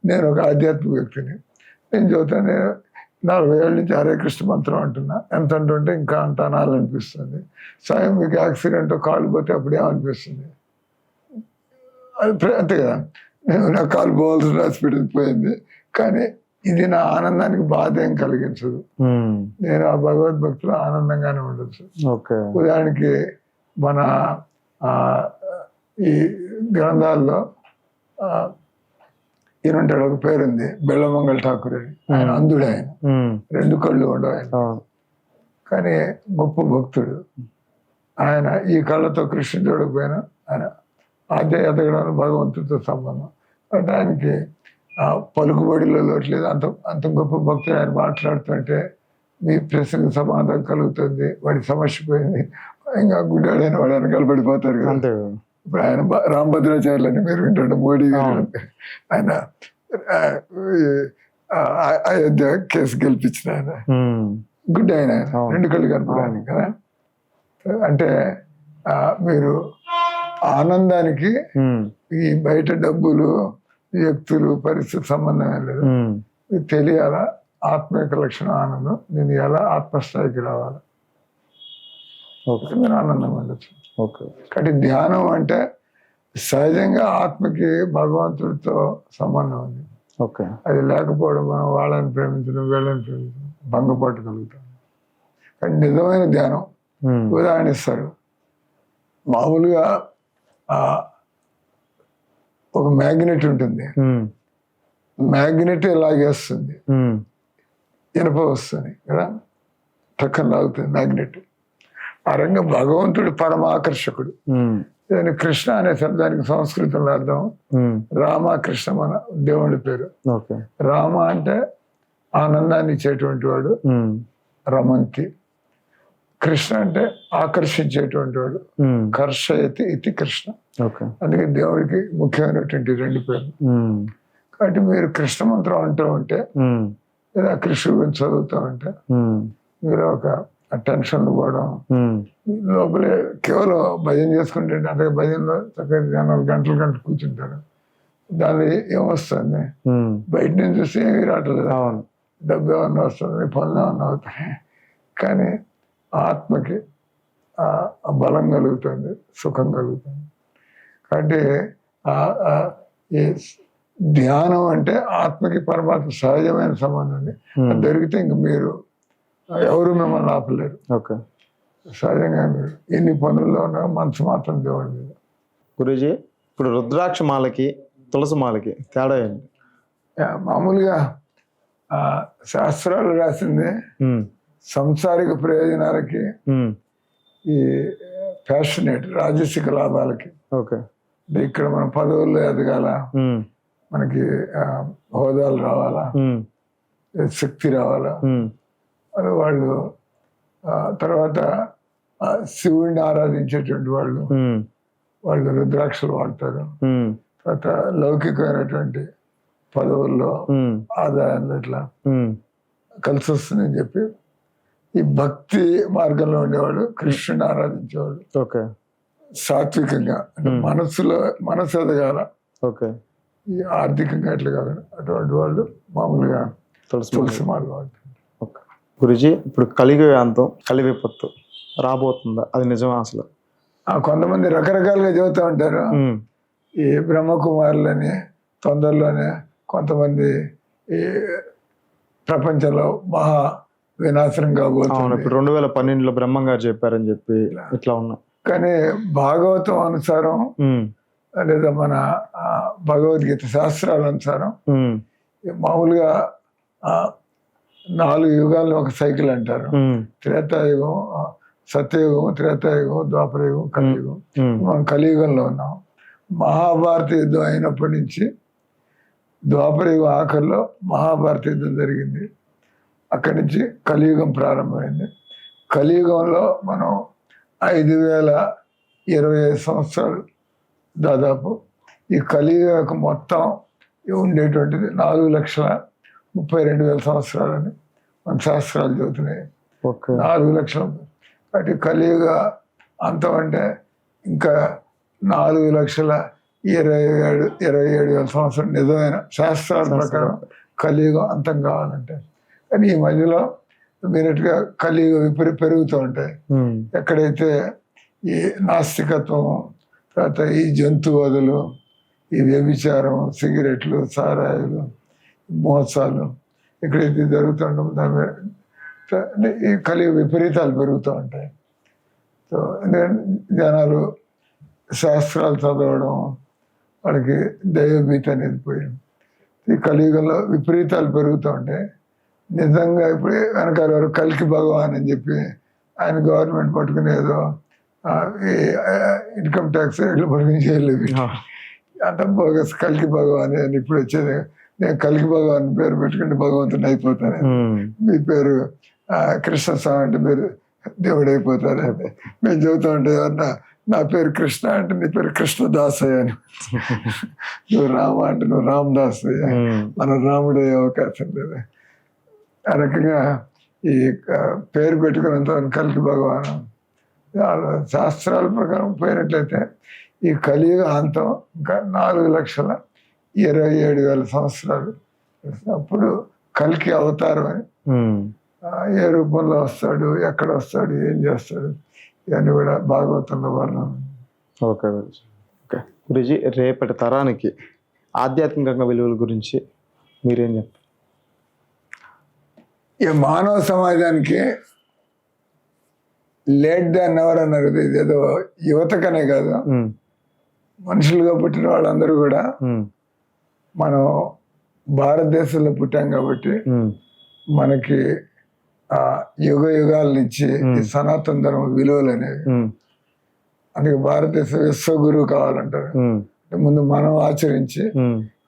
[SPEAKER 2] నేను ఒక ఆధ్యాత్మిక వ్యక్తిని, నేను చదువుతాను, నేను 40 ఏళ్ళ నుంచి హరే కృష్ణ మంత్రం అంటున్నా, ఎంత అంటుంటే ఇంకా అంత అనాలనిపిస్తుంది. స్వయం మీకు యాక్సిడెంట్ కాలు పోతే అప్పుడు ఏమనిపిస్తుంది? అంతే కదా, నేను నా కాలు పోవాల్సిన హాస్పిటల్కి పోయింది, కానీ ఇది నా ఆనందానికి బాధ ఏం కలిగించదు. నేను ఆ భగవద్భక్తులు ఆనందంగానే ఉండొచ్చు. ఉదాహరణకి మన ఈ గ్రంథాల్లో ఈయన ఉంటాడు, ఒక పేరుంది బెల్లమంగళ ఠాకూర్ అని. ఆయన అంధుడు, ఆయన 2 కళ్ళు ఉండవు ఆయన, కానీ గొప్ప భక్తుడు. ఆయన ఈ కళ్ళతో కృష్ణుడు చూడకపోయినా ఆయన ఆధ్యాత్మిక భగవంతుడితో సంబంధం. అంటే ఆయనకి పలుకుబడిలో లోట్లేదు, అంత గొప్ప భక్తుడు. ఆయన మాట్లాడుతుంటే మీ ప్రశ్నకు సమాధానం కలుగుతుంది, వాడి సమస్య పోయింది, ఇంకా గుడ్డాడైన వాడు వెనకాల పడిపోతారు కదా. ఇప్పుడు ఆయన రామభద్రాచార్యులని మీరు వింటుంటే, మోడీ గారు ఆయన అయోధ్య కేసు గెలిపించిన ఆయన, గుడ్ ఆయన 2 కళ్ళు కనపడానికి కదా. అంటే మీరు ఆనందానికి ఈ బయట డబ్బులు, వ్యక్తులు, పరిస్థితి సంబంధం ఏం లేదు. మీకు తెలియాలా ఆత్మ యొక్క లక్షణం ఆనందం, నేను ఎలా ఆత్మస్థాయికి రావాలి.
[SPEAKER 1] ఓకే
[SPEAKER 2] మీరు ఆనందంగా ఉండొచ్చు.
[SPEAKER 1] ఓకే
[SPEAKER 2] కాబట్టి ధ్యానం అంటే సహజంగా ఆత్మకి భగవంతుడితో సంబంధం ఉంది.
[SPEAKER 1] ఓకే
[SPEAKER 2] అది లేకపోవడం మనం వాళ్ళని ప్రేమించడం వీళ్ళని ప్రేమించడం భంగపాటు కలుగుతాం. కానీ నిజమైన ధ్యానం ఉదాహరణ ఇస్తారు. మామూలుగా ఒక మ్యాగ్నెట్ ఉంటుంది, మ్యాగ్నెట్ లాగేస్తుంది, ఇనుప వస్తుంది కదా, టక్కన లాగుతుంది మ్యాగ్నెట్. ఆ రంగా భగవంతుడు పరమాకర్షకుడు. దాని కృష్ణ అనే శబ్దానికి సంస్కృతంలో అర్థం రామ కృష్ణ, మన దేవుడి పేరు. రామ అంటే ఆనందాన్ని ఇచ్చేటువంటి వాడు, రమంతి. కృష్ణ అంటే ఆకర్షించేటువంటి వాడు, కర్షయతి ఇది కృష్ణ. అందుకే దేవుడికి ముఖ్యమైనటువంటి 2 పేర్లు. కాబట్టి మీరు కృష్ణ మంత్రం అంటూ ఉంటే లేదా కృష్ణ గురించి చదువుతూ ఉంటే మీరు ఒక టెన్షన్ పోవడం, లోపలే కేవలం భజన చేసుకుంటే, అంటే భజనలో చక్కగా జనాలు గంటలు గంటలు కూర్చుంటారు. దాని ఏమొస్తుంది, బయట నుంచి చూస్తే ఏమీ రావట్లేదు, డబ్బు ఏమన్నా వస్తుంది, పనులు ఏమన్నా అవుతాయి. కానీ ఆత్మకి బలం కలుగుతుంది, సుఖం కలుగుతుంది. కాబట్టి ఈ ధ్యానం అంటే ఆత్మకి పరమాత్మ సహజమైన సంబంధం. అది దొరికితే ఇంక మీరు ఎవరు మిమ్మల్ని ఆపలేరు. సహజంగా మీరు ఎన్ని పనుల్లో ఉన్నా మనసు మాత్రం దేవుడి మీద.
[SPEAKER 1] గురూజీ, ఇప్పుడు రుద్రాక్ష మాలకి తులసి మాలకి తేడా ఏంటి?
[SPEAKER 2] మామూలుగా శాస్త్రాలు రాసింది సంసారిక ప్రయోజనాలకి, ఈ ప్యాషనేట్ రాజసిక లాభాలకి. ఇక్కడ మనం పదవుల్లో ఎదగాల, మనకి హోదాలు రావాలా, శక్తి రావాలా, అది వాళ్ళు. తర్వాత శివుడిని ఆరాధించేటువంటి వాళ్ళు రుద్రాక్షలు వాడతారు. తర్వాత లౌకికమైనటువంటి పదవుల్లో ఆదాయాలు ఇట్లా కలిసి వస్తుందని చెప్పి ఈ భక్తి మార్గంలో ఉండేవాడు కృష్ణుని ఆరాధించేవాడు. సాత్వికంగా అంటే మనసు ఎదగాల, ఈ ఆర్థికంగా ఎట్లా కాకుండా అటువంటి వాళ్ళు మామూలుగా తులసి మాల వాడతారు.
[SPEAKER 1] గురుజీ, ఇప్పుడు కలియుగ అంతం, కలి విపత్తు రాబోతుందా? అది నిజమా అసలు?
[SPEAKER 2] కొంతమంది రకరకాలుగా చెబుతూ ఉంటారు. ఈ బ్రహ్మకుమారులని తొందరలోనే కొంతమంది ఈ ప్రపంచంలో మహా వినాశనం కాబోతుంది.
[SPEAKER 1] ఇప్పుడు 2012లో బ్రహ్మం గారు చెప్పారని చెప్పి ఇట్లా ఉన్నాయి.
[SPEAKER 2] కానీ భాగవతం అనుసారం లేదా మన భగవద్గీత శాస్త్రాల అనుసారం మామూలుగా 4 యుగాలను ఒక సైకిల్ అంటారు. త్రేతాయుగం, సత్యయుగం, త్రేతాయుగం, ద్వాపరయుగం, కలియుగం. మనం కలియుగంలో ఉన్నాం. మహాభారత యుద్ధం అయినప్పటి నుంచి ద్వాపరయుగం ఆఖరిలో మహాభారత యుద్ధం జరిగింది. అక్కడి నుంచి కలియుగం ప్రారంభమైంది. కలియుగంలో మనం 5025 సంవత్సరాలు దాదాపు ఈ కలియుగం మొత్తం ఉండేటువంటిది 4,32,000 సంవత్సరాలని మన శాస్త్రాలు చెబుతున్నాయి. 4 లక్షలు. కాబట్టి కలియుగ అంతం అంటే ఇంకా 4,27,000 సంవత్సరాలు నిజమైన శాస్త్రాల ప్రకారం కలియుగం అంతం కావాలంటే. కానీ ఈ మధ్యలో మీరట్టుగా కలియుగ పెరుగుతూ ఉంటాయి. ఎక్కడైతే ఈ నాస్తికత్వం, తర్వాత ఈ జంతువదులు, ఈ వ్యభిచారం, సిగరెట్లు, సారాయిలు, మోసాలు ఎక్కడైతే జరుగుతుంటామో దాని ఈ కలియుగ విపరీతాలు పెరుగుతూ ఉంటాయి. సో జనాలు శాస్త్రాలు చదవడం, వాళ్ళకి దైవభీతి అనేది పోయింది. ఈ కలియుగంలో విపరీతాలు పెరుగుతూ ఉంటాయి. నిజంగా ఇప్పుడు వెనకాల వారు కల్కి భగవాన్ అని చెప్పి ఆయన గవర్నమెంట్ పట్టుకుని ఏదో ఇన్కమ్ ట్యాక్స్ రేట్లు పట్టుకుని చేయలేదు. అంత బోగస్ కల్కి భగవాన్ అని ఇప్పుడు వచ్చేది. నేను కల్కి భగవాన్ పేరు పెట్టుకుంటే భగవంతుని అయిపోతాను, మీ పేరు కృష్ణస్వామి అంటే మీరు దేవుడు అయిపోతారు అంటే మేము చెబుతూ ఉంటే నా పేరు కృష్ణ అంటే నీ పేరు కృష్ణదాసయ్య అని, నువ్వు రామ అంటే నువ్వు రామదాసయ్య, మనం రాముడయ్యే అవకాశం లేదు. ఆ రకంగా ఈ పేరు పెట్టుకున్నంత కల్కి భగవాన్ శాస్త్రాల ప్రకారం పోయినట్లయితే ఈ కలియుగ అంతం ఇంకా 4,27,000 సంవత్సరాలు. అప్పుడు కల్కి అవతారం అని, ఏ రూపంలో వస్తాడు, ఎక్కడ వస్తాడు, ఏం చేస్తాడు, ఇవన్నీ కూడా భాగవతంలో వర్ణన.
[SPEAKER 1] ఓకే గురుజీ. ఓకే గురుజీ, రేపటి తరానికి ఆధ్యాత్మికంగా విలువల గురించి మీరేం చెప్తారు?
[SPEAKER 2] ఈ మానవ సమాజానికి లేట్ దాన్ ఎవర్ అన్నారు కదా, ఇదేదో యువతకనే కాదు, మనుషులుగా పుట్టిన వాళ్ళందరూ కూడా మనం భారతదేశంలో పుట్టాం కాబట్టి మనకి ఆ యుగ యుగాల నుంచి ఈ సనాతన ధర్మ విలువలు అనేవి, అందుకే భారతదేశ విశ్వగురువు కావాలంటారు. ముందు మనం ఆచరించి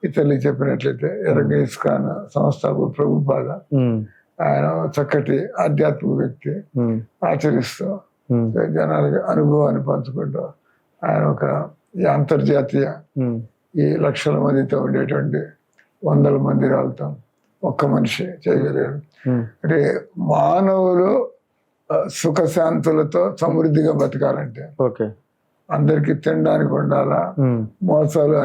[SPEAKER 2] ఇతరులకు చెప్పినట్లయితే ఎరగ ఇస్కాన్ సంస్థాపకుడు ప్రభుపాద, ఆయన చక్కటి ఆధ్యాత్మిక వ్యక్తి, ఆచరిస్తూ జనాలకి అనుభవాన్ని పంచుకుంటూ ఆయన ఒక ఈ అంతర్జాతీయ ఈ లక్షల మందితో ఉండేటువంటి వందల మందిరాలతో ఒక్క మనిషి చేయగలిగాడు. అంటే మానవులు సుఖశాంతులతో సమృద్ధిగా బతకాలంటే
[SPEAKER 1] ఓకే
[SPEAKER 2] అందరికి తినడానికి ఉండాలా, మోసాలు